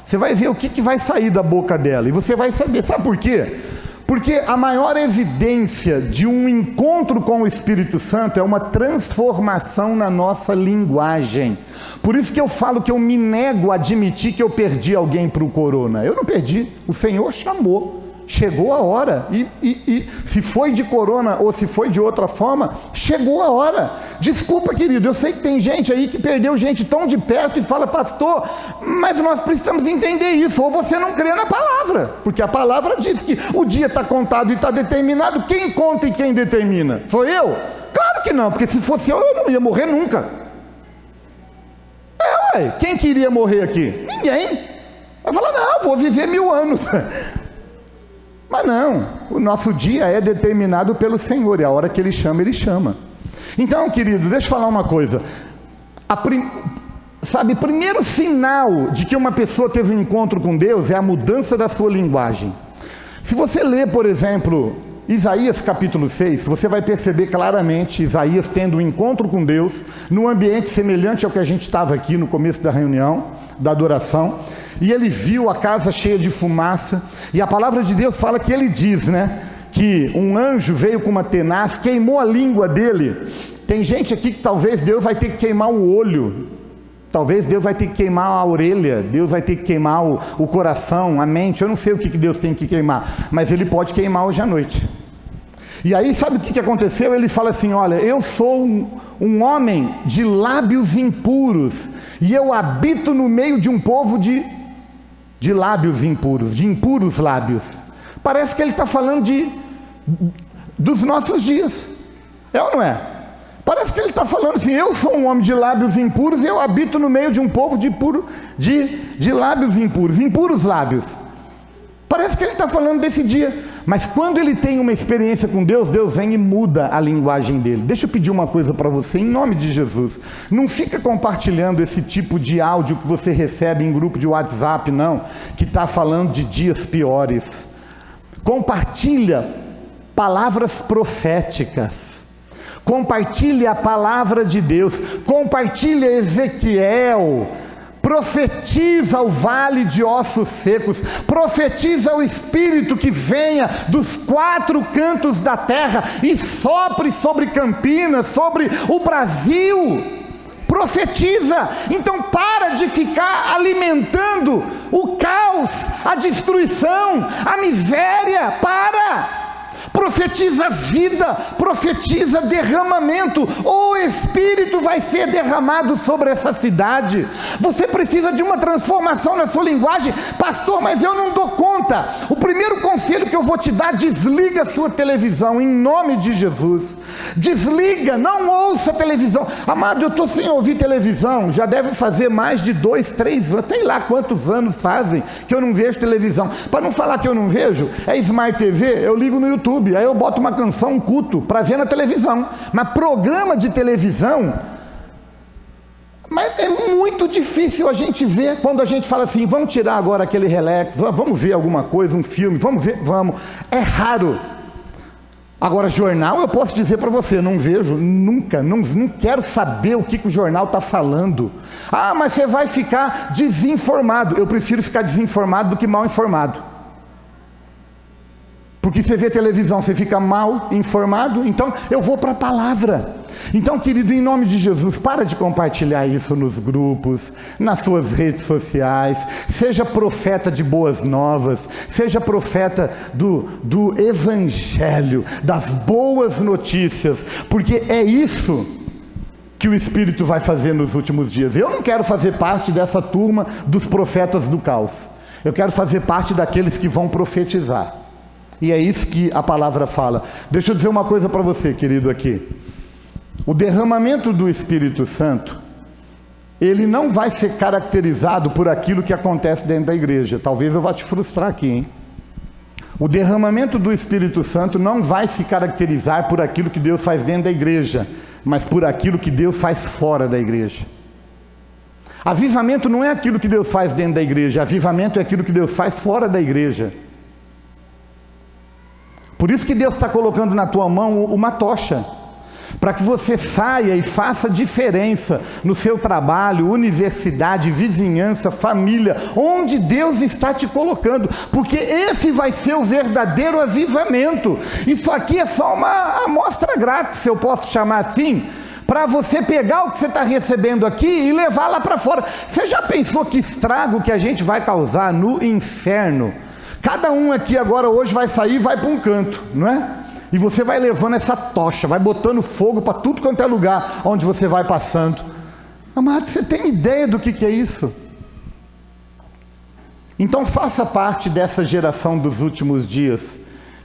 Você vai ver o que vai sair da boca dela. E você vai saber. Sabe por quê? Porque a maior evidência de um encontro com o Espírito Santo é uma transformação na nossa linguagem. Por isso que eu falo que eu me nego a admitir que eu perdi alguém para o corona. Eu não perdi, o Senhor chamou, chegou a hora. E se foi de corona ou se foi de outra forma, chegou a hora. Desculpa, querido, eu sei que tem gente aí que perdeu gente tão de perto e fala, pastor, mas nós precisamos entender isso. Ou você não crê na palavra, porque a palavra diz que o dia está contado e está determinado. Quem conta e quem determina? Sou eu? Claro que não, porque se fosse eu não ia morrer nunca. Quem queria morrer aqui? Ninguém. Vai falar, não, vou viver 1000 anos. Mas não, o nosso dia é determinado pelo Senhor, e a hora que Ele chama, Ele chama. Então, querido, deixa eu falar uma coisa. Sabe, primeiro sinal de que uma pessoa teve um encontro com Deus é a mudança da sua linguagem. Se você ler, por exemplo, Isaías capítulo 6, você vai perceber claramente Isaías tendo um encontro com Deus, num ambiente semelhante ao que a gente estava aqui no começo da reunião, da adoração, e ele viu a casa cheia de fumaça, e a palavra de Deus fala que ele diz, né, que um anjo veio com uma tenaz, queimou a língua dele. Tem gente aqui que talvez Deus vai ter que queimar o olho, talvez Deus vai ter que queimar a orelha, Deus vai ter que queimar o coração, a mente, eu não sei o que Deus tem que queimar, mas Ele pode queimar hoje à noite. E aí sabe o que aconteceu? Ele fala assim, olha, eu sou um homem de lábios impuros, e eu habito no meio de um povo de lábios impuros, de impuros lábios. Parece que ele está falando dos nossos dias, é ou não é? Parece que ele está falando assim, eu sou um homem de lábios impuros e eu habito no meio de um povo de lábios impuros, impuros lábios. Parece que ele está falando desse dia, mas quando ele tem uma experiência com Deus, Deus vem e muda a linguagem dele. Deixa eu pedir uma coisa para você, em nome de Jesus. Não fica compartilhando esse tipo de áudio que você recebe em grupo de WhatsApp, não, que está falando de dias piores. Compartilha palavras proféticas. Compartilhe a palavra de Deus, compartilhe Ezequiel, profetiza o vale de ossos secos, profetiza o Espírito que venha dos 4 cantos da terra e sopre sobre Campinas, sobre o Brasil, profetiza. Então para de ficar alimentando o caos, a destruição, a miséria, profetiza vida, profetiza derramamento. O Espírito vai ser derramado sobre essa cidade. Você precisa de uma transformação na sua linguagem. Pastor, mas eu não dou conta. O primeiro conselho que eu vou te dar: desliga a sua televisão, em nome de Jesus. Desliga, não ouça televisão. Amado, eu estou sem ouvir televisão, já deve fazer mais de 2, 3 anos, sei lá quantos anos fazem que eu não vejo televisão. Para não falar que eu não vejo, é Smart TV, eu ligo no YouTube, aí eu boto uma canção, um culto, para ver na televisão. Mas programa de televisão, mas é muito difícil a gente ver. Quando a gente fala assim, vamos tirar agora aquele relax, vamos ver alguma coisa, um filme, vamos ver, vamos. É raro. Agora, jornal, eu posso dizer para você, não vejo nunca, não quero saber o que o jornal está falando. Ah, mas você vai ficar desinformado. Eu prefiro ficar desinformado do que mal informado. Porque você vê televisão, você fica mal informado, então eu vou para a palavra. Então, querido, em nome de Jesus, para de compartilhar isso nos grupos, nas suas redes sociais. Seja profeta de boas novas, seja profeta do evangelho, das boas notícias, porque é isso que o Espírito vai fazer nos últimos dias. Eu não quero fazer parte dessa turma dos profetas do caos. Eu quero fazer parte daqueles que vão profetizar. E é isso que a palavra fala. Deixa eu dizer uma coisa para você, querido, aqui. O derramamento do Espírito Santo, ele não vai ser caracterizado por aquilo que acontece dentro da igreja. Talvez eu vá te frustrar aqui, hein? O derramamento do Espírito Santo não vai se caracterizar por aquilo que Deus faz dentro da igreja, mas por aquilo que Deus faz fora da igreja. Avivamento não é aquilo que Deus faz dentro da igreja, avivamento é aquilo que Deus faz fora da igreja. Por isso que Deus está colocando na tua mão uma tocha, para que você saia e faça diferença no seu trabalho, universidade, vizinhança, família, onde Deus está te colocando, porque esse vai ser o verdadeiro avivamento. Isso aqui é só uma amostra grátis, se eu posso chamar assim, para você pegar o que você está recebendo aqui e levar lá para fora. Você já pensou que estrago que a gente vai causar no inferno? Cada um aqui agora hoje vai sair e vai para um canto, não é? E você vai levando essa tocha, vai botando fogo para tudo quanto é lugar onde você vai passando. Amado, você tem ideia do que é isso? Então faça parte dessa geração dos últimos dias,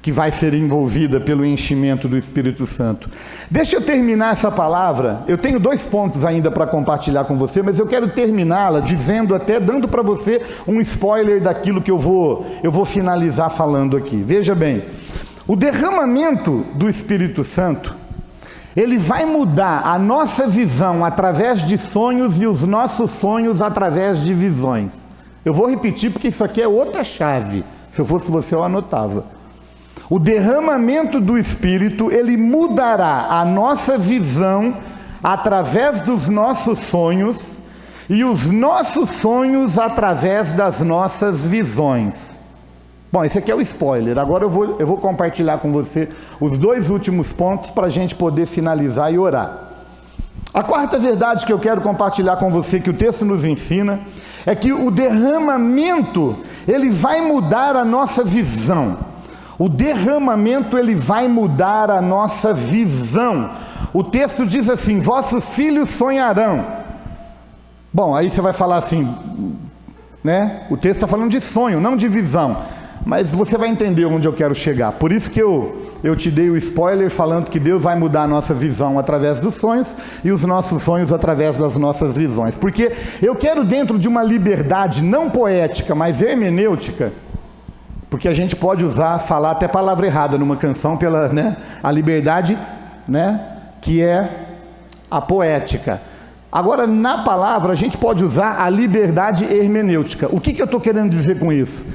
que vai ser envolvida pelo enchimento do Espírito Santo. Deixa eu terminar essa palavra. Eu tenho 2 pontos ainda para compartilhar com você, mas eu quero terminá-la dando para você um spoiler daquilo que eu vou finalizar falando aqui. Veja bem, o derramamento do Espírito Santo, ele vai mudar a nossa visão através de sonhos e os nossos sonhos através de visões. Eu vou repetir porque isso aqui é outra chave. Se eu fosse você, eu anotava. O derramamento do Espírito, ele mudará a nossa visão através dos nossos sonhos e os nossos sonhos através das nossas visões. Bom, esse aqui é o spoiler. Agora eu vou compartilhar com você os 2 últimos pontos para a gente poder finalizar e orar. A 4ª verdade que eu quero compartilhar com você, que o texto nos ensina, é que o derramamento, ele vai mudar a nossa visão. O derramamento, ele vai mudar a nossa visão. O texto diz assim: vossos filhos sonharão. Bom, aí você vai falar assim, né? O texto está falando de sonho, não de visão. Mas você vai entender onde eu quero chegar. Por isso que eu te dei o spoiler falando que Deus vai mudar a nossa visão através dos sonhos e os nossos sonhos através das nossas visões. Porque eu quero, dentro de uma liberdade não poética, mas hermenêutica, porque a gente pode falar até palavra errada numa canção pela, né, a liberdade, né, que é a poética. Agora, na palavra, a gente pode usar a liberdade hermenêutica. O que eu estou querendo dizer com isso?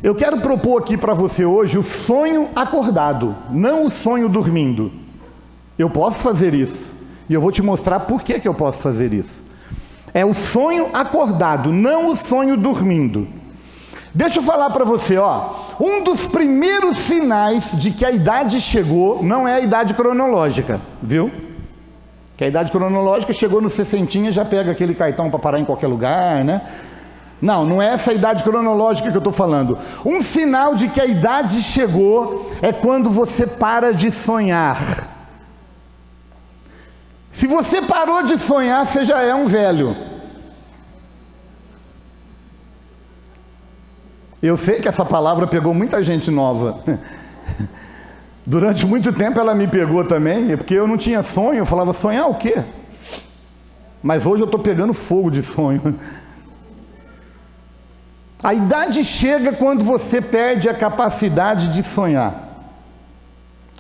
Eu quero propor aqui para você hoje o sonho acordado, não o sonho dormindo. Eu posso fazer isso, e eu vou te mostrar por que eu posso fazer isso. É o sonho acordado, não o sonho dormindo. Deixa eu falar para você, um dos primeiros sinais de que a idade chegou não é a idade cronológica, viu? Que a idade cronológica chegou no 60, já pega aquele cartão para parar em qualquer lugar, né? Não é essa a idade cronológica que eu estou falando. Um sinal de que a idade chegou é quando você para de sonhar. Se você parou de sonhar, você já é um velho. Eu sei que essa palavra pegou muita gente nova. Durante muito tempo ela me pegou também, porque eu não tinha sonho, eu falava, sonhar o quê? Mas hoje eu estou pegando fogo de sonho. A idade chega quando você perde a capacidade de sonhar.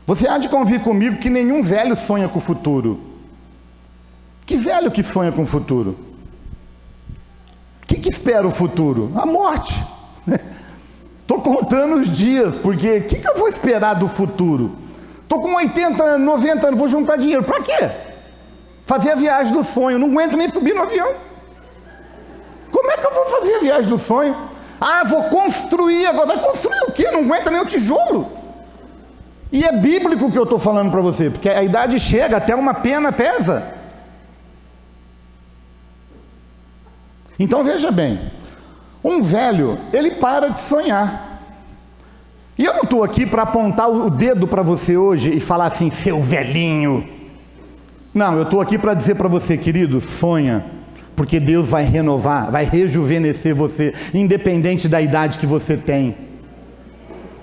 Você há de convir comigo que nenhum velho sonha com o futuro. Que velho que sonha com o futuro? O que espera o futuro? A morte. Estou contando os dias, porque o que eu vou esperar do futuro? Estou com 80, 90 anos, vou juntar dinheiro. Para quê? Fazer a viagem do sonho. Não aguento nem subir no avião. Como é que eu vou fazer a viagem do sonho? Vou construir agora. Vai construir o quê? Não aguenta nem o tijolo. E é bíblico o que eu estou falando para você, porque a idade chega, até uma pena pesa. Então veja bem, um velho, ele para de sonhar. E eu não estou aqui para apontar o dedo para você hoje e falar assim, seu velhinho. Não, eu estou aqui para dizer para você, querido, sonha, porque Deus vai renovar, vai rejuvenescer você, independente da idade que você tem.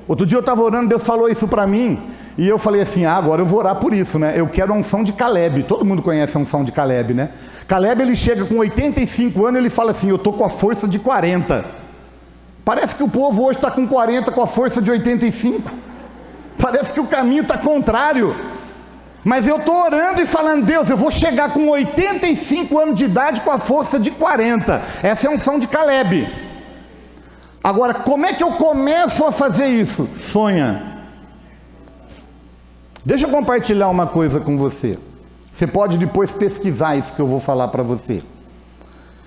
Outro dia eu estava orando, Deus falou isso para mim, e eu falei assim, agora eu vou orar por isso, né? Eu quero a unção de Caleb. Todo mundo conhece a unção de Caleb, né? Caleb, ele chega com 85 anos e ele fala assim, eu estou com a força de 40. Parece que o povo hoje está com 40 com a força de 85. Parece que o caminho está contrário. Mas eu estou orando e falando, Deus, eu vou chegar com 85 anos de idade com a força de 40. Essa é a unção de Caleb. Agora, como é que eu começo a fazer isso? Sonha. Deixa eu compartilhar uma coisa com você. Você pode depois pesquisar isso que eu vou falar para você.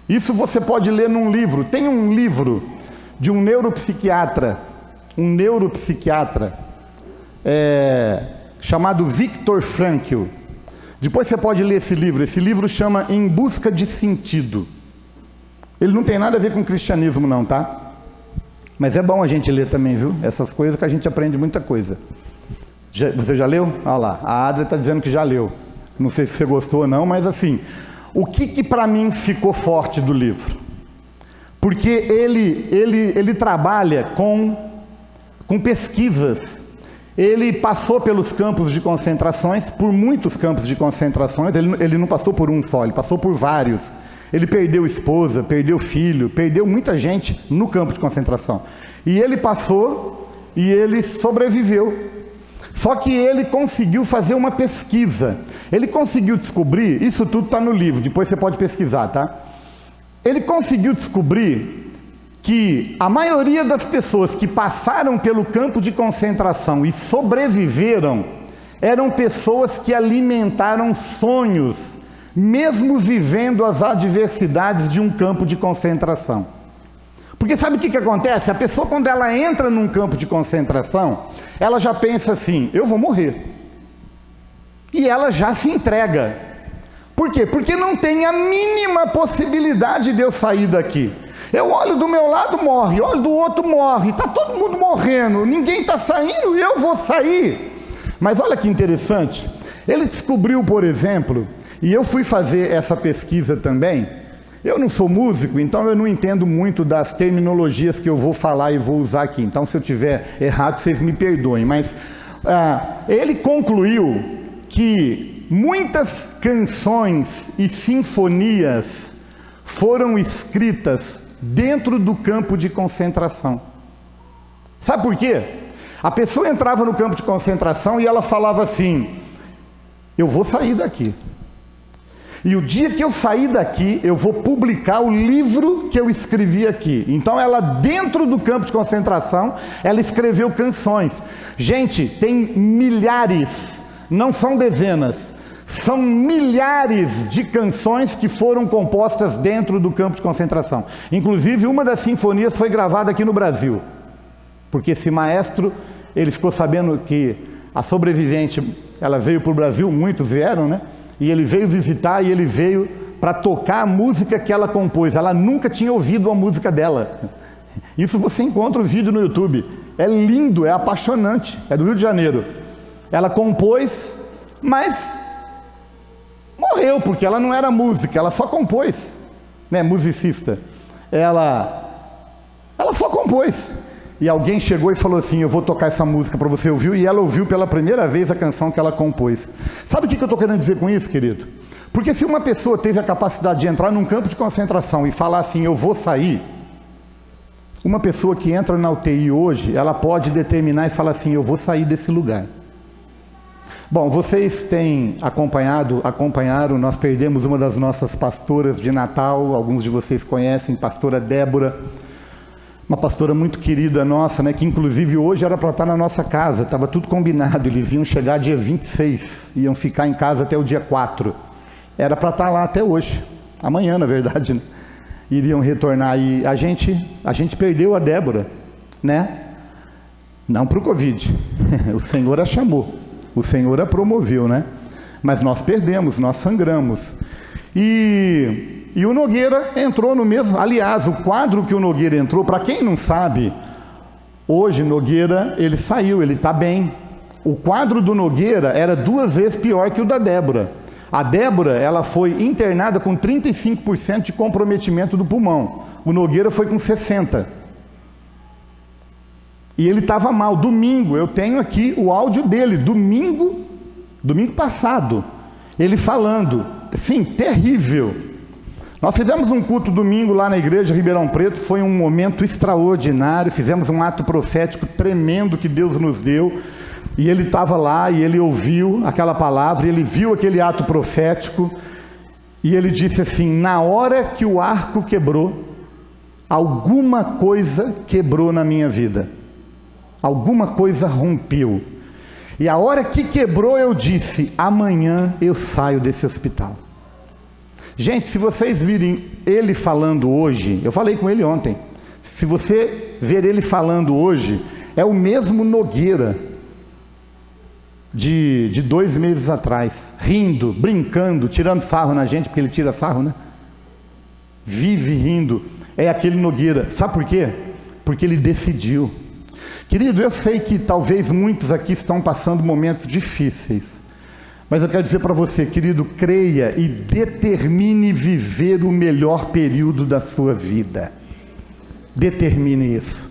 Isso você pode ler num livro. Tem um livro de um neuropsiquiatra, chamado Viktor Frankl. Depois você pode ler esse livro. Esse livro chama Em Busca de Sentido. Ele não tem nada a ver com cristianismo não, tá? Mas é bom a gente ler também, viu? Essas coisas que a gente aprende muita coisa. Você já leu? Olha lá, a Adria está dizendo que já leu. Não sei se você gostou ou não, mas assim, o que para mim ficou forte do livro? Porque ele trabalha com pesquisas. Ele passou pelos campos de concentrações, por muitos campos de concentrações, ele não passou por um só, ele passou por vários. Ele perdeu esposa, perdeu filho, perdeu muita gente no campo de concentração. E ele passou e ele sobreviveu. Só que ele conseguiu fazer uma pesquisa. Ele conseguiu descobrir, isso tudo está no livro, depois você pode pesquisar, tá? Ele conseguiu descobrir que a maioria das pessoas que passaram pelo campo de concentração e sobreviveram eram pessoas que alimentaram sonhos, mesmo vivendo as adversidades de um campo de concentração. Porque sabe o que acontece? A pessoa, quando ela entra num campo de concentração, ela já pensa assim, eu vou morrer. E ela já se entrega. Por quê? Porque não tem a mínima possibilidade de eu sair daqui. Eu olho do meu lado, morre, olho do outro, morre, está todo mundo morrendo, ninguém está saindo, eu vou sair. Mas olha que interessante, ele descobriu, por exemplo, e eu fui fazer essa pesquisa também, eu não sou músico, então eu não entendo muito das terminologias que eu vou falar e vou usar aqui, então se eu tiver errado, vocês me perdoem, mas ele concluiu que muitas canções e sinfonias foram escritas dentro do campo de concentração. Sabe por quê? A pessoa entrava no campo de concentração e ela falava assim, eu vou sair daqui. E o dia que eu sair daqui, eu vou publicar o livro que eu escrevi aqui. Então ela, dentro do campo de concentração, ela escreveu canções. Gente, tem milhares, não são dezenas, são milhares de canções que foram compostas dentro do campo de concentração. Inclusive, uma das sinfonias foi gravada aqui no Brasil. Porque esse maestro, ele ficou sabendo que a sobrevivente, ela veio para o Brasil, muitos vieram, né? E ele veio visitar e ele veio para tocar a música que ela compôs. Ela nunca tinha ouvido a música dela. Isso você encontra o vídeo no YouTube. É lindo, é apaixonante. É do Rio de Janeiro. Ela compôs, mas morreu, porque ela não era música, ela só compôs, né, musicista. Ela só compôs. E alguém chegou e falou assim, eu vou tocar essa música para você ouvir, e ela ouviu pela primeira vez a canção que ela compôs. Sabe o que eu estou querendo dizer com isso, querido? Porque se uma pessoa teve a capacidade de entrar num campo de concentração e falar assim, eu vou sair, uma pessoa que entra na UTI hoje, ela pode determinar e falar assim, eu vou sair desse lugar. Bom, vocês têm acompanharam, nós perdemos uma das nossas pastoras de Natal, alguns de vocês conhecem, pastora Débora, uma pastora muito querida nossa, né, que inclusive hoje era para estar na nossa casa, estava tudo combinado, eles iam chegar dia 26, iam ficar em casa até o dia 4, era para estar lá até hoje, amanhã na verdade, né? Iriam retornar, e a gente perdeu a Débora, né, não para o Covid, o Senhor a chamou. O Senhor a promoveu, né? Mas nós perdemos, nós sangramos. E o Nogueira entrou no mesmo... Aliás, o quadro que o Nogueira entrou, para quem não sabe, hoje Nogueira, ele saiu, ele está bem. O quadro do Nogueira era 2 vezes pior que o da Débora. A Débora, ela foi internada com 35% de comprometimento do pulmão. O Nogueira foi com 60%. E ele estava mal. Domingo, eu tenho aqui o áudio dele, domingo passado, ele falando, sim, terrível. Nós fizemos um culto domingo lá na igreja Ribeirão Preto, foi um momento extraordinário, fizemos um ato profético tremendo que Deus nos deu, e ele estava lá, e ele ouviu aquela palavra, ele viu aquele ato profético, e ele disse assim, na hora que o arco quebrou, alguma coisa quebrou na minha vida. Alguma coisa rompeu. E a hora que quebrou, eu disse, amanhã eu saio desse hospital. Gente, se vocês virem ele falando hoje, eu falei com ele ontem, se você ver ele falando hoje, é o mesmo Nogueira de 2 meses atrás, rindo, brincando, tirando sarro na gente, porque ele tira sarro, né? Vive rindo, é aquele Nogueira. Sabe por quê? Porque ele decidiu. Querido, eu sei que talvez muitos aqui estão passando momentos difíceis, mas eu quero dizer para você, querido, creia e determine viver o melhor período da sua vida. Determine isso.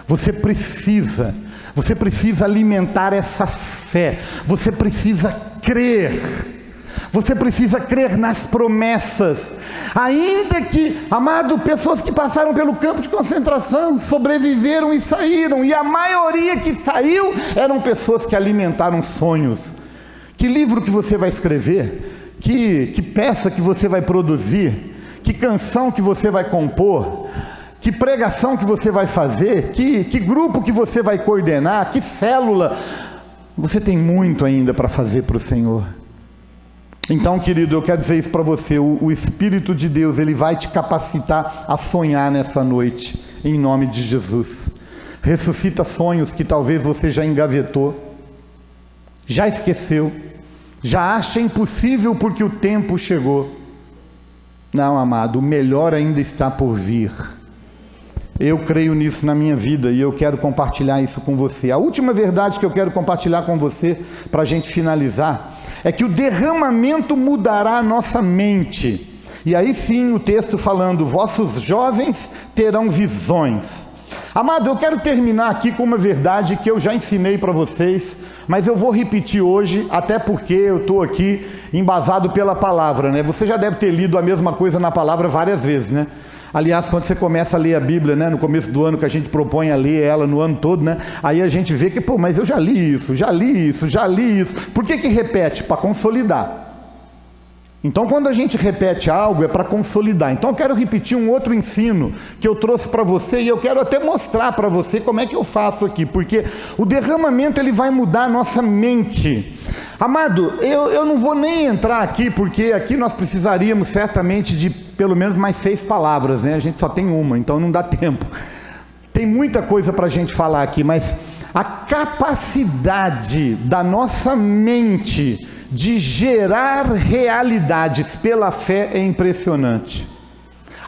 Você precisa. Você precisa alimentar essa fé. Você precisa crer. Você precisa crer nas promessas. Ainda que, amado, pessoas que passaram pelo campo de concentração, sobreviveram e saíram, e a maioria que saiu eram pessoas que alimentaram sonhos. Que livro que você vai escrever? Que peça que você vai produzir? Que canção que você vai compor? Que pregação que você vai fazer? Que grupo que você vai coordenar? Que célula? Você tem muito ainda para fazer para o Senhor. Então, querido, eu quero dizer isso para você, o Espírito de Deus, ele vai te capacitar a sonhar nessa noite, em nome de Jesus. Ressuscita sonhos que talvez você já engavetou, já esqueceu, já acha impossível porque o tempo chegou. Não, amado, o melhor ainda está por vir. Eu creio nisso na minha vida e eu quero compartilhar isso com você. A última verdade que eu quero compartilhar com você, para a gente finalizar, é que o derramamento mudará a nossa mente. E aí sim o texto falando, vossos jovens terão visões. Amado, eu quero terminar aqui com uma verdade que eu já ensinei para vocês, mas eu vou repetir hoje, até porque eu estou aqui embasado pela palavra, né? Você já deve ter lido a mesma coisa na palavra várias vezes, né? Aliás, quando você começa a ler a Bíblia, né, no começo do ano, que a gente propõe a ler ela no ano todo, né, aí a gente vê que, pô, mas eu já li isso, já li isso, já li isso. Por que repete? Para consolidar. Então, quando a gente repete algo, é para consolidar. Então, eu quero repetir um outro ensino que eu trouxe para você e eu quero até mostrar para você como é que eu faço aqui, porque o derramamento, ele vai mudar a nossa mente. Amado, eu não vou nem entrar aqui, porque aqui nós precisaríamos certamente de pelo menos mais 6 palavras, né? A gente só tem uma, então não dá tempo. Tem muita coisa para a gente falar aqui, mas a capacidade da nossa mente de gerar realidades pela fé é impressionante.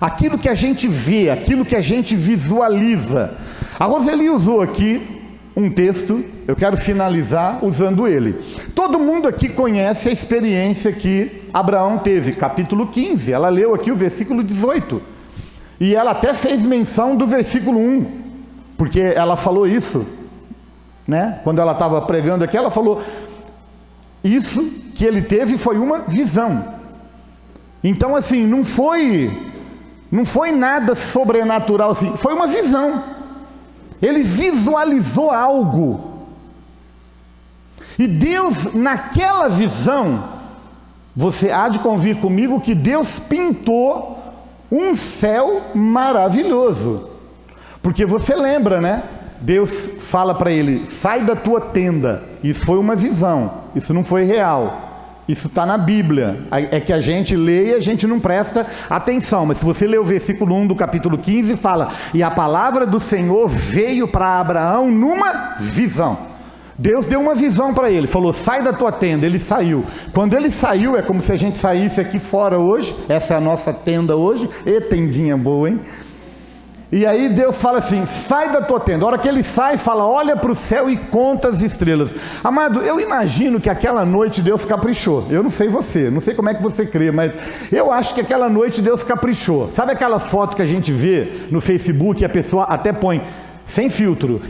Aquilo que a gente vê, aquilo que a gente visualiza. A Roseli usou aqui um texto, eu quero finalizar usando ele. Todo mundo aqui conhece a experiência que Abraão teve, capítulo 15, ela leu aqui o versículo 18, e ela até fez menção do versículo 1, porque ela falou isso, né? Quando ela estava pregando aqui, ela falou, isso que ele teve foi uma visão. Então assim, não foi nada sobrenatural assim, foi uma visão. Ele visualizou algo. E Deus, naquela visão, você há de convir comigo que Deus pintou um céu maravilhoso. Porque você lembra, né? Deus fala para ele, sai da tua tenda. Isso foi uma visão, isso não foi real. Isso está na Bíblia, é que a gente lê e a gente não presta atenção, mas se você ler o versículo 1 do capítulo 15, fala, e a palavra do Senhor veio para Abraão numa visão. Deus deu uma visão para ele, falou, sai da tua tenda, ele saiu. Quando ele saiu, é como se a gente saísse aqui fora hoje, essa é a nossa tenda hoje, e tendinha boa, hein? E aí Deus fala assim, sai da tua tenda. A hora que ele sai, fala, olha para o céu e conta as estrelas. Amado, eu imagino que aquela noite Deus caprichou. Eu não sei você, não sei como é que você crê, mas eu acho que aquela noite Deus caprichou. Sabe aquelas fotos que a gente vê no Facebook e a pessoa até põe sem filtro?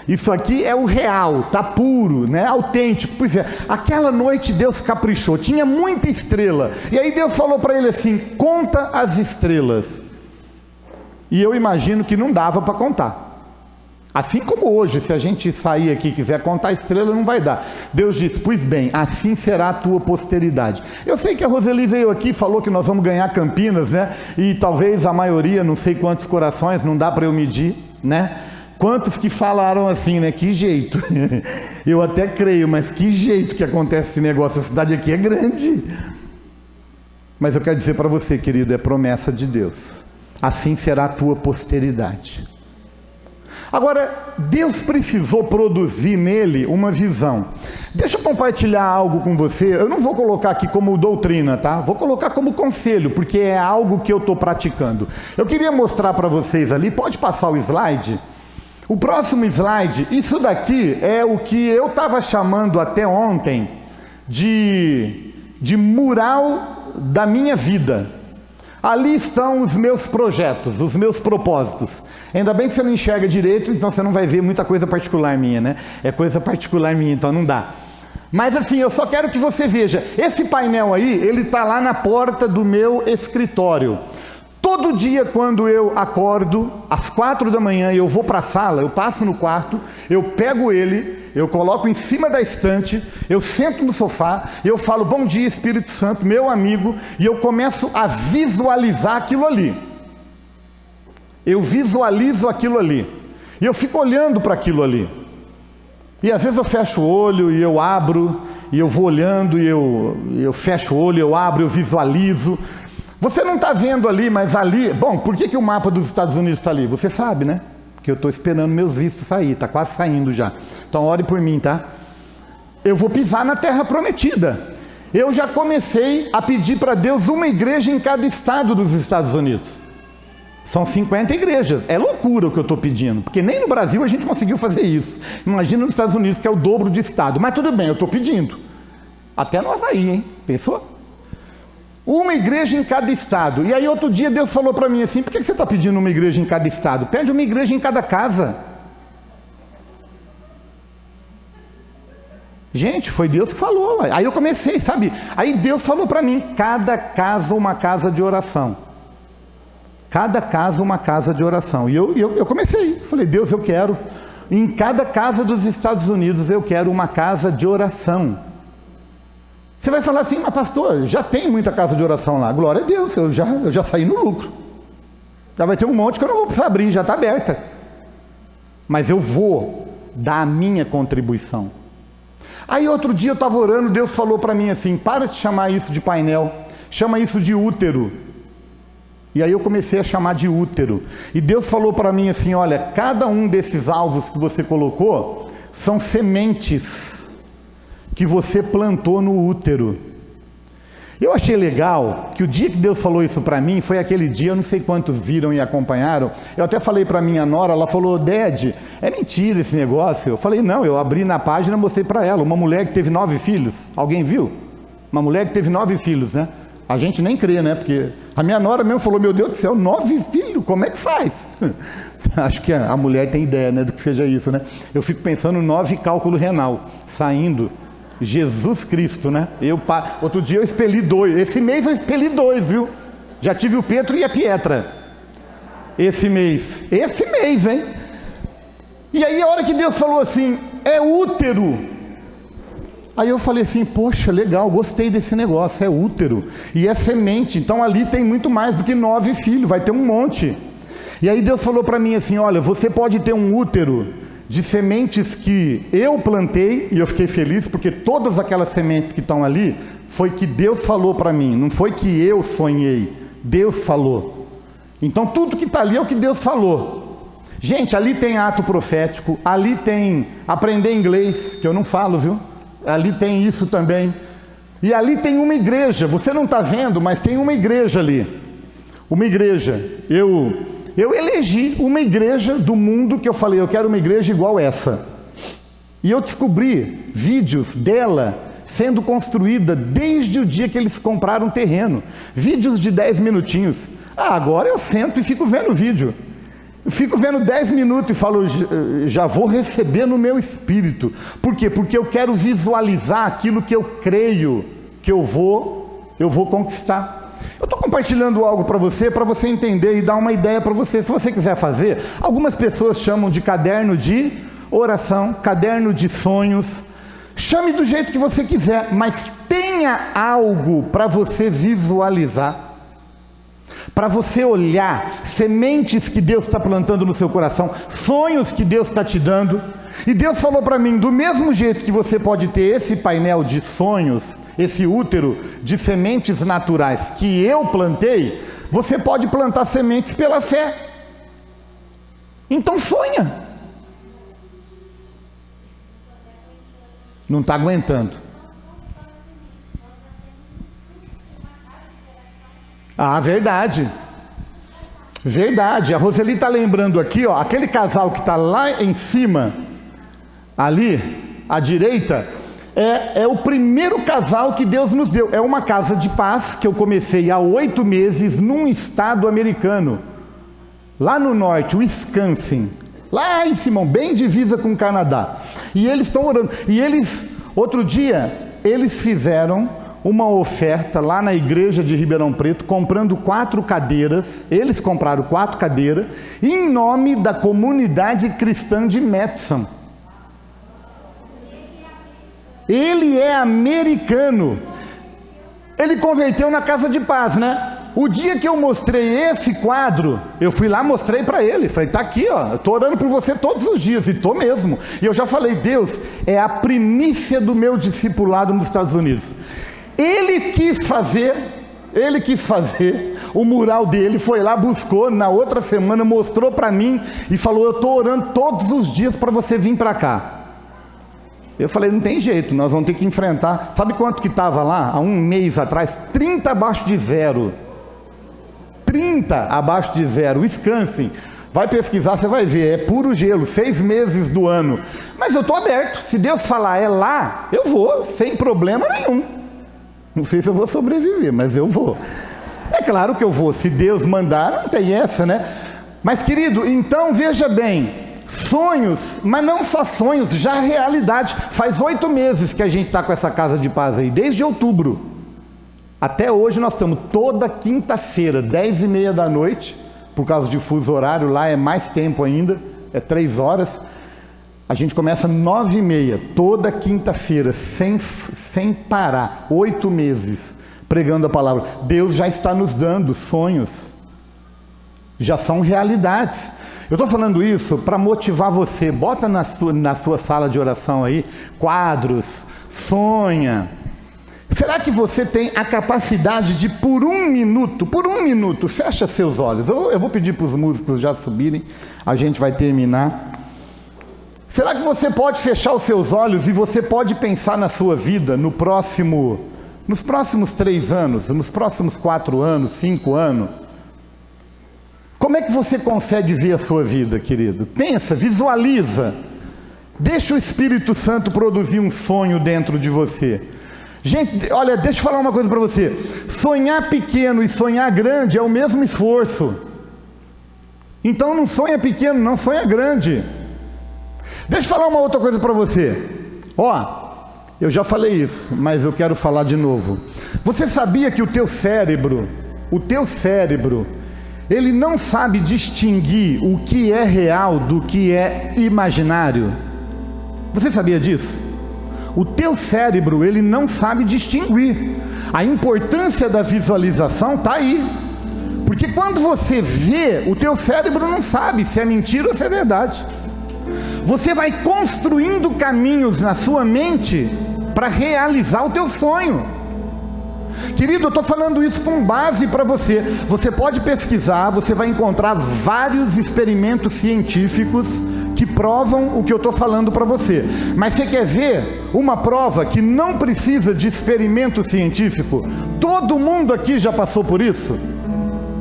Isso aqui é o real, tá puro, né? Autêntico. Pois é, aquela noite Deus caprichou, tinha muita estrela. E aí Deus falou para ele assim, conta as estrelas. E eu imagino que não dava para contar. Assim como hoje, se a gente sair aqui e quiser contar a estrela, não vai dar. Deus disse, pois bem, assim será a tua posteridade. Eu sei que a Roseli veio aqui e falou que nós vamos ganhar Campinas, né? E talvez a maioria, não sei quantos corações, não dá para eu medir, né? Quantos que falaram assim, né? Que jeito. Eu até creio, mas que jeito que acontece esse negócio. A cidade aqui é grande. Mas eu quero dizer para você, querido, é promessa de Deus. Assim será a tua posteridade. Agora, Deus precisou produzir nele uma visão. Deixa eu compartilhar algo com você. Eu não vou colocar aqui como doutrina, tá? Vou colocar como conselho, porque é algo que eu estou praticando. Eu queria mostrar para vocês ali, pode passar o slide? O próximo slide, isso daqui é o que eu estava chamando até ontem de mural da minha vida. Ali estão os meus projetos, os meus propósitos. Ainda bem que você não enxerga direito, então você não vai ver muita coisa particular minha, né? É coisa particular minha, então não dá. Mas assim, eu só quero que você veja, esse painel aí, ele está lá na porta do meu escritório. Todo dia quando eu acordo, às 4 da manhã, e eu vou para a sala, eu passo no quarto, eu pego ele, eu coloco em cima da estante, eu sento no sofá, eu falo, bom dia Espírito Santo, meu amigo, e eu começo a visualizar aquilo ali. Eu visualizo aquilo ali. E eu fico olhando para aquilo ali. E às vezes eu fecho o olho e eu abro, e eu vou olhando, e eu fecho o olho, eu abro, eu visualizo. Você não está vendo ali, mas ali... Bom, por que o mapa dos Estados Unidos está ali? Você sabe, né? Porque eu estou esperando meus vistos sair, está quase saindo já. Então ore por mim, tá? Eu vou pisar na terra prometida. Eu já comecei a pedir para Deus uma igreja em cada estado dos Estados Unidos. São 50 igrejas. É loucura o que eu estou pedindo, porque nem no Brasil a gente conseguiu fazer isso. Imagina nos Estados Unidos, que é o dobro de estado. Mas tudo bem, eu estou pedindo. Até no Havaí, hein? Pensou? Uma igreja em cada estado. E aí outro dia Deus falou para mim assim, por que você está pedindo uma igreja em cada estado? Pede uma igreja em cada casa. Gente, foi Deus que falou. Aí eu comecei, sabe? Aí Deus falou para mim, cada casa uma casa de oração. Cada casa uma casa de oração. E eu comecei, falei, Deus, eu quero, em cada casa dos Estados Unidos, eu quero uma casa de oração. Você vai falar assim, mas pastor, já tem muita casa de oração lá. Glória a Deus, eu já saí no lucro. Já vai ter um monte que eu não vou precisar abrir, já está aberta. Mas eu vou dar a minha contribuição. Aí outro dia eu estava orando, Deus falou para mim assim, para de chamar isso de painel, chama isso de útero. E aí eu comecei a chamar de útero. E Deus falou para mim assim, olha, cada um desses alvos que você colocou são sementes que você plantou no útero. Eu achei legal que o dia que Deus falou isso para mim, foi aquele dia, eu não sei quantos viram e acompanharam, eu até falei para minha nora, ela falou, Ded, é mentira esse negócio. Eu falei, não, eu abri na página e mostrei para ela, uma mulher que teve 9 filhos, alguém viu? Uma mulher que teve 9 filhos, né? A gente nem crê, né? Porque a minha nora mesmo falou, meu Deus do céu, 9 filhos, como é que faz? Acho que a mulher tem ideia, né, do que seja isso, né? Eu fico pensando 9 cálculo renal, saindo... Jesus Cristo, né? Outro dia eu expeli 2. Esse mês eu expeli 2, viu? Já tive o Pedro e a Pietra. Esse mês, hein? E aí a hora que Deus falou assim, é útero. Aí eu falei assim, poxa, legal, gostei desse negócio, é útero. E é semente, então ali tem muito mais do que 9 filhos, vai ter um monte. E aí Deus falou para mim assim, olha, você pode ter um útero de sementes que eu plantei, e eu fiquei feliz, porque todas aquelas sementes que estão ali, foi que Deus falou para mim, não foi que eu sonhei, Deus falou. Então tudo que está ali é o que Deus falou. Gente, ali tem ato profético, ali tem aprender inglês, que eu não falo, viu? Ali tem isso também. E ali tem uma igreja, você não está vendo, mas tem uma igreja ali. Uma igreja. Eu elegi uma igreja do mundo que eu falei, eu quero uma igreja igual essa. E eu descobri vídeos dela sendo construída desde o dia que eles compraram o terreno. Vídeos de 10 minutinhos. Agora eu sento e fico vendo o vídeo. Eu fico vendo 10 minutos e falo, já vou receber no meu espírito. Por quê? Porque eu quero visualizar aquilo que eu creio que eu vou conquistar. Eu estou compartilhando algo para você entender e dar uma ideia para você. Se você quiser fazer, algumas pessoas chamam de caderno de oração, caderno de sonhos. Chame do jeito que você quiser, mas tenha algo para você visualizar. Para você olhar, sementes que Deus está plantando no seu coração, sonhos que Deus está te dando. E Deus falou para mim, do mesmo jeito que você pode ter esse painel de sonhos, esse útero de sementes naturais que eu plantei, você pode plantar sementes pela fé. Então sonha. Não está aguentando. Ah, verdade. Verdade. A Roseli está lembrando aqui, ó, aquele casal que está lá em cima, ali, à direita, é o primeiro casal que Deus nos deu. É uma casa de paz que eu comecei há 8 meses num estado americano. lá no norte, Wisconsin, lá em cima, bem divisa com o Canadá. E eles estão orando. E outro dia, eles fizeram uma oferta lá na igreja de Ribeirão Preto, comprando 4 cadeiras. Eles compraram 4 cadeiras, em nome da comunidade cristã de Madison. Ele é americano. Ele converteu na Casa de Paz, né? O dia que eu mostrei esse quadro, eu fui lá, mostrei para ele. Falei, tá aqui, ó, eu tô orando por você todos os dias, e tô mesmo. E eu já falei, Deus, é a primícia do meu discipulado nos Estados Unidos. Ele quis fazer o mural dele, foi lá, buscou, na outra semana mostrou para mim e falou, eu tô orando todos os dias para você vir para cá. Eu falei, não tem jeito, nós vamos ter que enfrentar. Sabe quanto que estava lá, há um mês atrás? 30 abaixo de zero. 30 abaixo de zero, Wisconsin. Vai pesquisar, você vai ver, é puro gelo, 6 meses do ano. Mas eu estou aberto, se Deus falar é lá, eu vou, sem problema nenhum. Não sei se eu vou sobreviver, mas eu vou. É claro que eu vou, se Deus mandar, não tem essa, né? Mas querido, então veja bem, sonhos, mas não só sonhos, já realidade. Faz 8 meses que a gente está com essa Casa de Paz aí, desde outubro. Até hoje nós estamos toda quinta-feira, 10h30 da noite, por causa de fuso horário, lá é mais tempo ainda, é 3 horas. A gente começa 9h30, toda quinta-feira, sem parar, 8 meses, pregando a palavra. Deus já está nos dando sonhos, já são realidades. Eu estou falando isso para motivar você. Bota na sua sala de oração aí, quadros, sonha. Será que você tem a capacidade de, por um minuto, fecha seus olhos. Eu vou pedir para os músicos já subirem, a gente vai terminar. Será que você pode fechar os seus olhos e você pode pensar na sua vida nos próximos 3 anos, nos próximos 4 anos, 5 anos? Como é que você consegue ver a sua vida, querido? Pensa, visualiza. Deixa o Espírito Santo produzir um sonho dentro de você. Gente, olha, deixa eu falar uma coisa para você. Sonhar pequeno e sonhar grande é o mesmo esforço. Então não sonha pequeno, não sonha grande. Deixa eu falar uma outra coisa para você. Eu já falei isso, mas eu quero falar de novo. Você sabia que o teu cérebro, ele não sabe distinguir o que é real do que é imaginário? Você sabia disso? O teu cérebro, ele não sabe distinguir. A importância da visualização está aí. Porque quando você vê, o teu cérebro não sabe se é mentira ou se é verdade. Você vai construindo caminhos na sua mente para realizar o teu sonho. Querido, eu estou falando isso com base para você. Você pode pesquisar, você vai encontrar vários experimentos científicos que provam o que eu estou falando para você. Mas você quer ver uma prova que não precisa de experimento científico? Todo mundo aqui já passou por isso?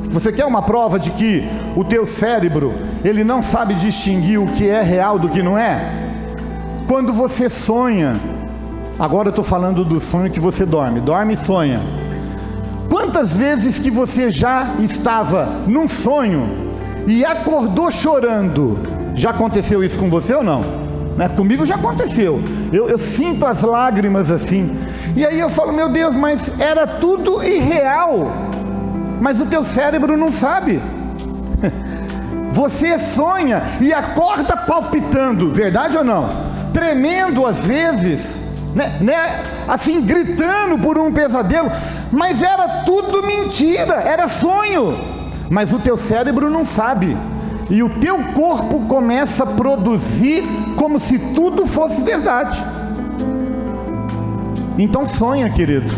Você quer uma prova de que o teu cérebro, ele não sabe distinguir o que é real do que não é? Quando você sonha, agora eu estou falando do sonho que você dorme e sonha. Quantas vezes que você já estava num sonho e acordou chorando? Já aconteceu isso com você ou não? Né? Comigo já aconteceu. Eu sinto as lágrimas assim. E aí eu falo, meu Deus, mas era tudo irreal. Mas o teu cérebro não sabe. Você sonha e acorda palpitando, verdade ou não? Tremendo às vezes, né? Assim, gritando por um pesadelo. Mas era tudo mentira, era sonho. Mas o teu cérebro não sabe. E o teu corpo começa a produzir como se tudo fosse verdade. Então sonha, querido.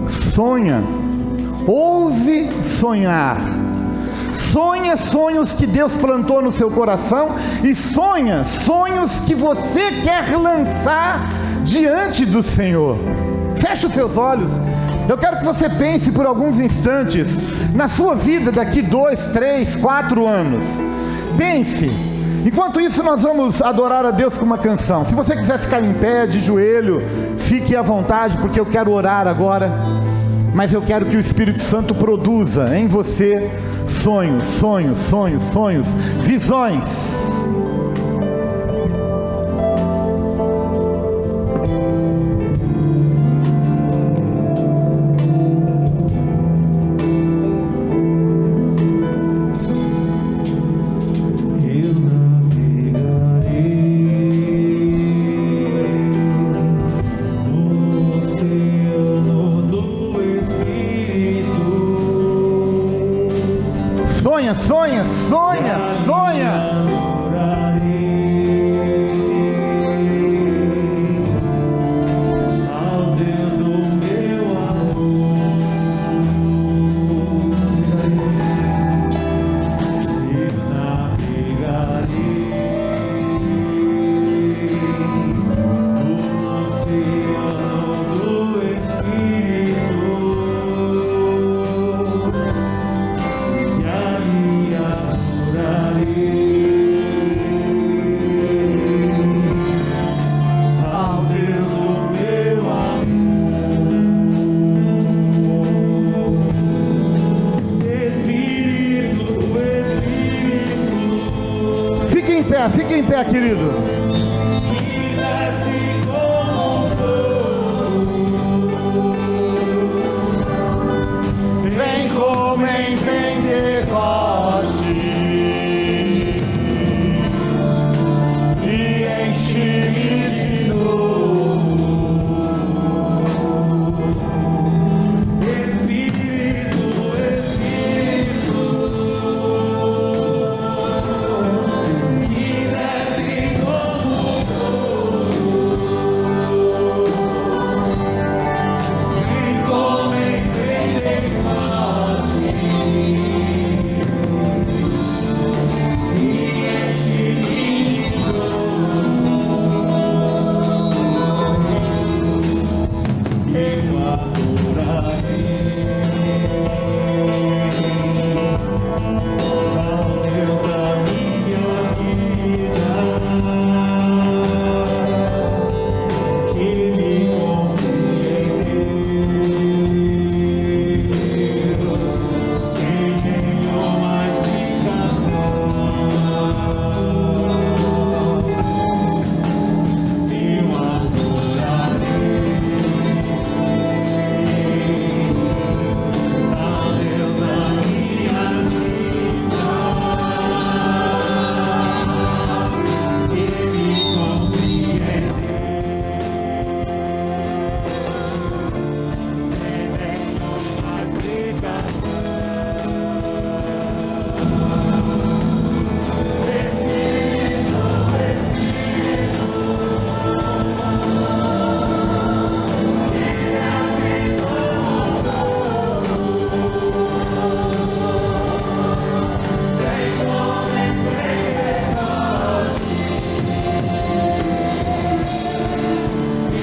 Sonha. Ouse sonhar. Sonha sonhos que Deus plantou no seu coração e sonha sonhos que você quer lançar diante do Senhor. Feche os seus olhos. Eu quero que você pense por alguns instantes na sua vida daqui 2, 3, 4 anos. Pense. Enquanto isso, nós vamos adorar a Deus com uma canção. Se você quiser ficar em pé, de joelho, fique à vontade, porque eu quero orar agora. mas eu quero que o Espírito Santo produza em você sonhos, sonhos, sonhos, sonhos, visões. Sonha, sonha, sonha, sonha. Fique em pé, querido. Vem como em Pentecoste e enche-me de novo. Espírito, Espírito, que desce como fogo. Vem como em Pentecoste e enche-me de novo. Eu adorarei ao Deus da minha vida, que me compreendeu sem nenhuma explicação. Eu adorarei ao Deus da minha vida, que me compreendeu sem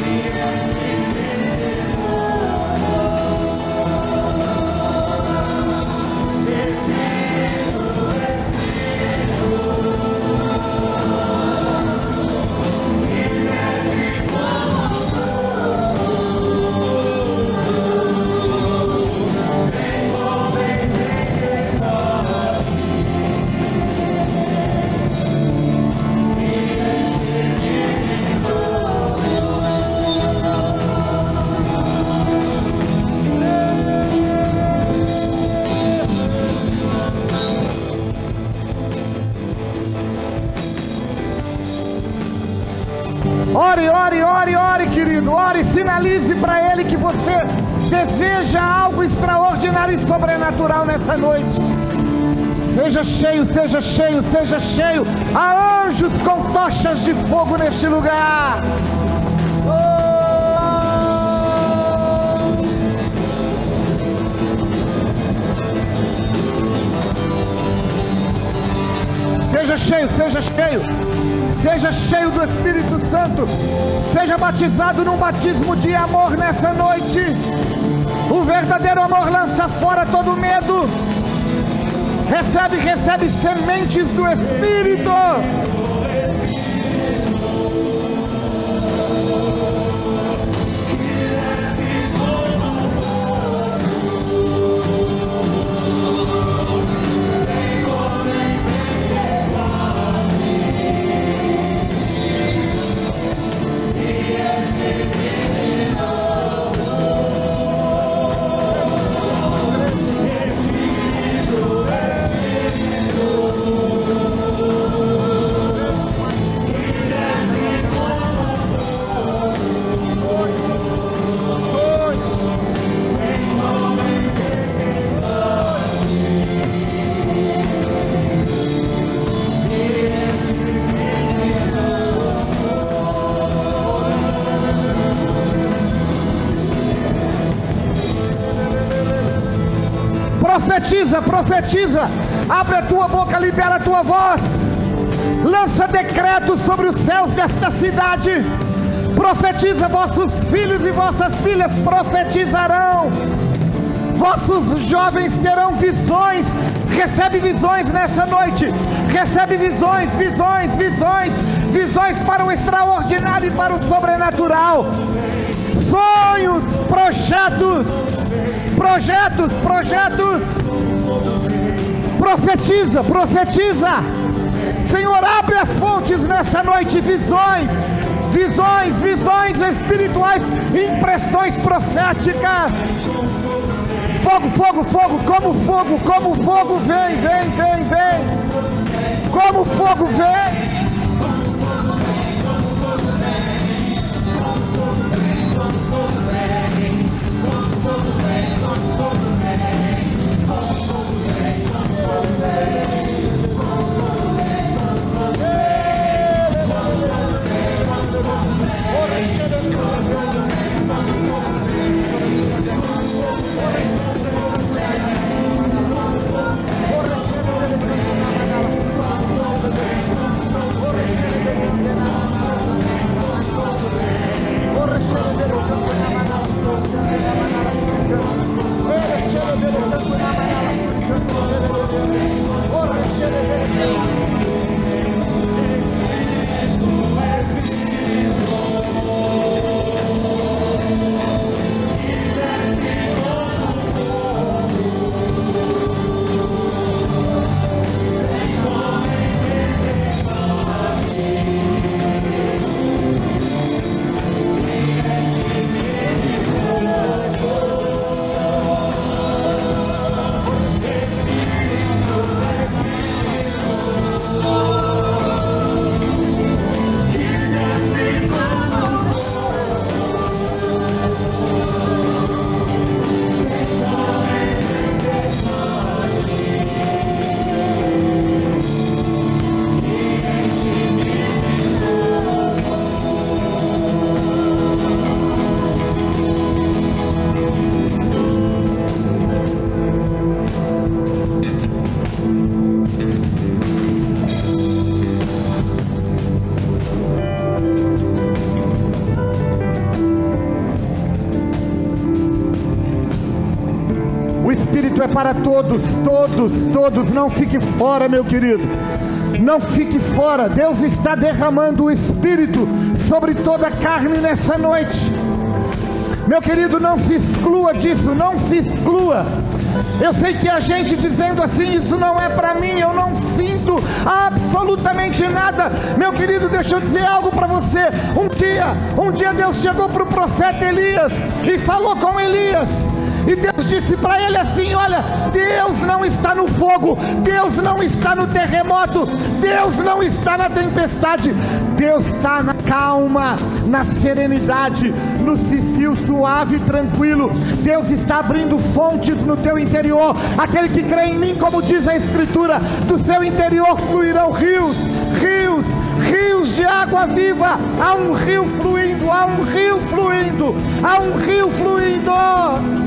nenhuma explicação. Ore, ore, ore, ore, querido. Ore e sinalize para Ele que você deseja algo extraordinário e sobrenatural nessa noite. Seja cheio, seja cheio, seja cheio. Há anjos com tochas de fogo neste lugar. Seja cheio, seja cheio. Seja cheio do Espírito Santo. Seja batizado num batismo de amor nessa noite. O verdadeiro amor lança fora todo medo. Recebe, recebe sementes do Espírito. Profetiza, profetiza. Abre a tua boca, libera a tua voz. Lança decretos sobre os céus desta cidade. Profetiza, vossos filhos e vossas filhas profetizarão. Vossos jovens terão visões. Recebe visões nessa noite. Recebe visões, visões, visões. Visões para o extraordinário e para o sobrenatural. Sonhos, projetos. Projetos, projetos. Profetiza, profetiza. Senhor, abre as fontes nessa noite. Visões, visões, visões espirituais. Impressões proféticas. Fogo, fogo, fogo, como fogo, vem, vem, vem, vem. Como fogo vem. É para todos, todos, todos. Não fique fora, meu querido. Não fique fora. Deus está derramando o Espírito sobre toda a carne nessa noite. Meu querido, não se exclua disso, não se exclua. Eu sei que a gente dizendo assim, isso não é para mim, eu não sinto absolutamente nada. Meu querido, deixa eu dizer algo para você. Um dia Deus chegou para o profeta Elias e falou com Elias. E Deus disse para ele assim: olha, Deus não está no fogo, Deus não está no terremoto, Deus não está na tempestade, Deus está na calma, na serenidade, no cicio suave e tranquilo. Deus está abrindo fontes no teu interior. Aquele que crê em mim, como diz a Escritura, do seu interior fluirão rios, rios, rios de água viva. Há um rio fluindo, há um rio fluindo, há um rio fluindo.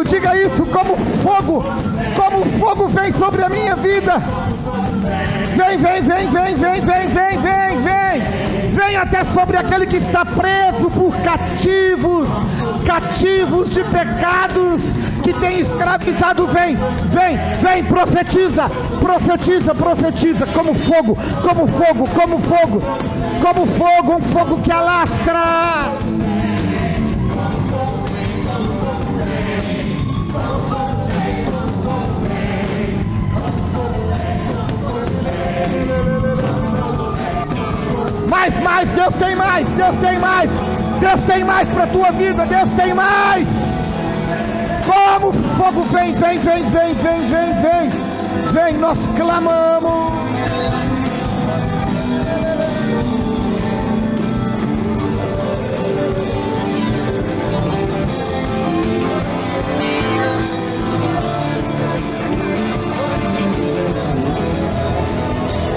Diga isso, como fogo vem sobre a minha vida. Vem, vem, vem, vem, vem, vem, vem, vem, vem. Vem até sobre aquele que está preso por cativos de pecados que tem escravizado. Vem, vem, vem, profetiza, profetiza, profetiza, como fogo, como fogo, como fogo, como fogo, um fogo que alastra. Mais, Deus tem mais, Deus tem mais, Deus tem mais para a tua vida, Deus tem mais. Como fogo, vem, vem, vem, vem, vem, vem, vem. Vem, nós clamamos.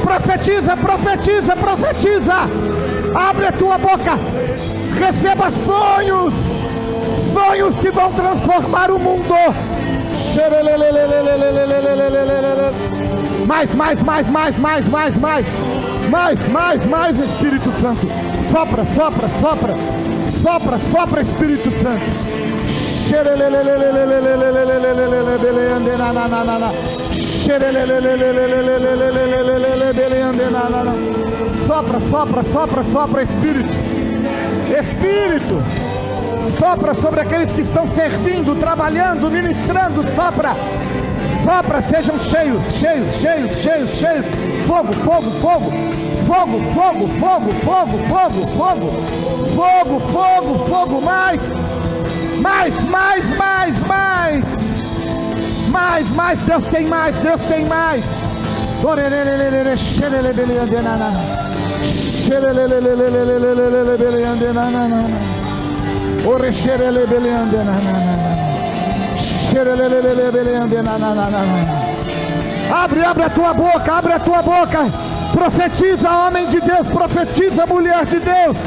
Profetiza, profetiza, profetiza. Abre a tua boca. Receba sonhos. Sonhos que vão transformar o mundo. Mais, Espírito Santo. Sopra, sopra, sopra. Sopra, sopra, Espírito Santo. Sopra, sopra, sopra, sopra, Espírito. Espírito, sopra sobre aqueles que estão servindo, trabalhando, ministrando. Sopra, sopra, sejam cheios, cheios, cheios, cheios, cheios. Fogo, fogo, fogo, fogo, fogo, fogo, fogo, fogo, fogo, fogo, fogo, fogo, mais, Deus tem mais, Deus tem mais. Abre a tua boca, abre a tua boca. Profetiza, homem de Deus, profetiza, mulher de Deus.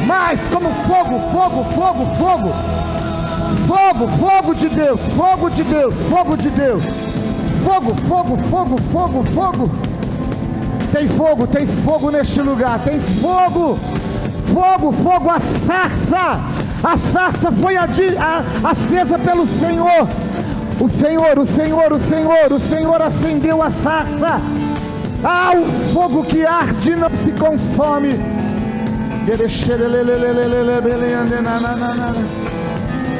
Mais, como fogo, fogo, fogo, fogo. Fogo, fogo de Deus, fogo de Deus, fogo de Deus. Fogo, fogo, fogo, fogo, fogo. Tem fogo neste lugar, tem fogo. Fogo, fogo, a sarça foi acesa pelo Senhor. O Senhor acendeu a sarça. O fogo que arde não se consome.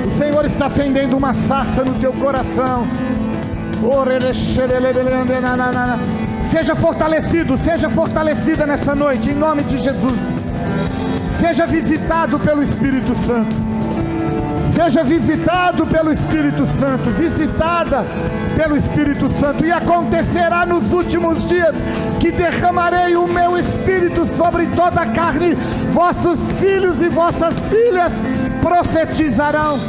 O Senhor está acendendo uma sarça no teu coração. Seja fortalecido, seja fortalecida nessa noite, em nome de Jesus. Seja visitado pelo Espírito Santo. Seja visitado pelo Espírito Santo. Visitada pelo Espírito Santo. E acontecerá nos últimos dias que derramarei o meu Espírito sobre toda a carne. Vossos filhos e vossas filhas profetizarão.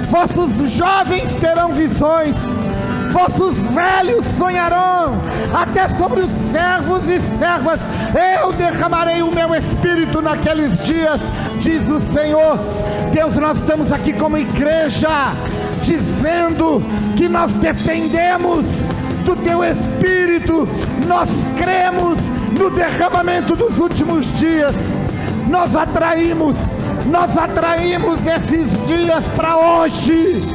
Vossos jovens terão visões. Vossos velhos sonharão, até sobre os servos e servas eu derramarei o meu Espírito naqueles dias, diz o Senhor. Deus, nós estamos aqui como igreja, dizendo que nós dependemos do Teu Espírito, nós cremos no derramamento dos últimos dias, nós atraímos esses dias para hoje.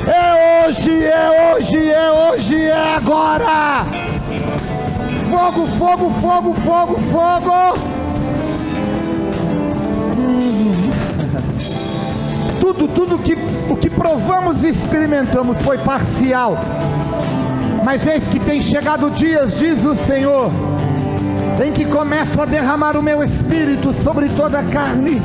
É hoje, é agora. Fogo, fogo, fogo, fogo, fogo. Tudo o que provamos e experimentamos foi parcial. Mas eis que tem chegado dias, diz o Senhor, em que começo a derramar o meu Espírito sobre toda a carne.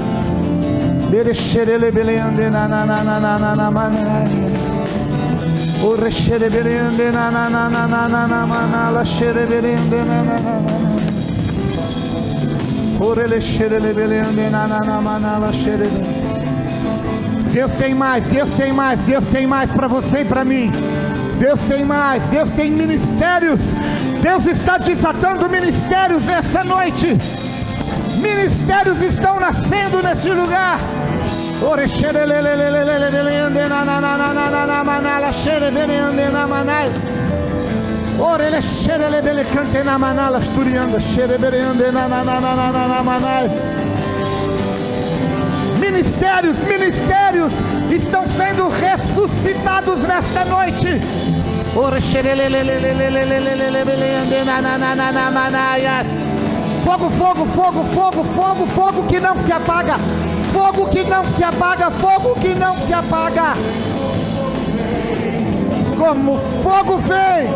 Deus tem mais, Deus tem mais, Deus tem mais para você e para mim. Deus tem mais, Deus tem ministérios. Deus está desatando ministérios nessa noite. Ministérios estão nascendo nesse lugar. Ministérios estão sendo ressuscitados nesta noite. Fogo, fogo, fogo, fogo, fogo, fogo que não se apaga. Fogo que não se apaga, fogo que não se apaga. como fogo vem.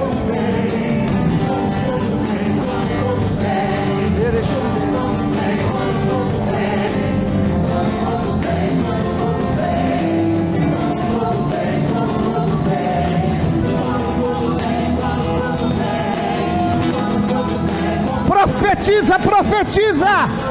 Profetiza, profetiza.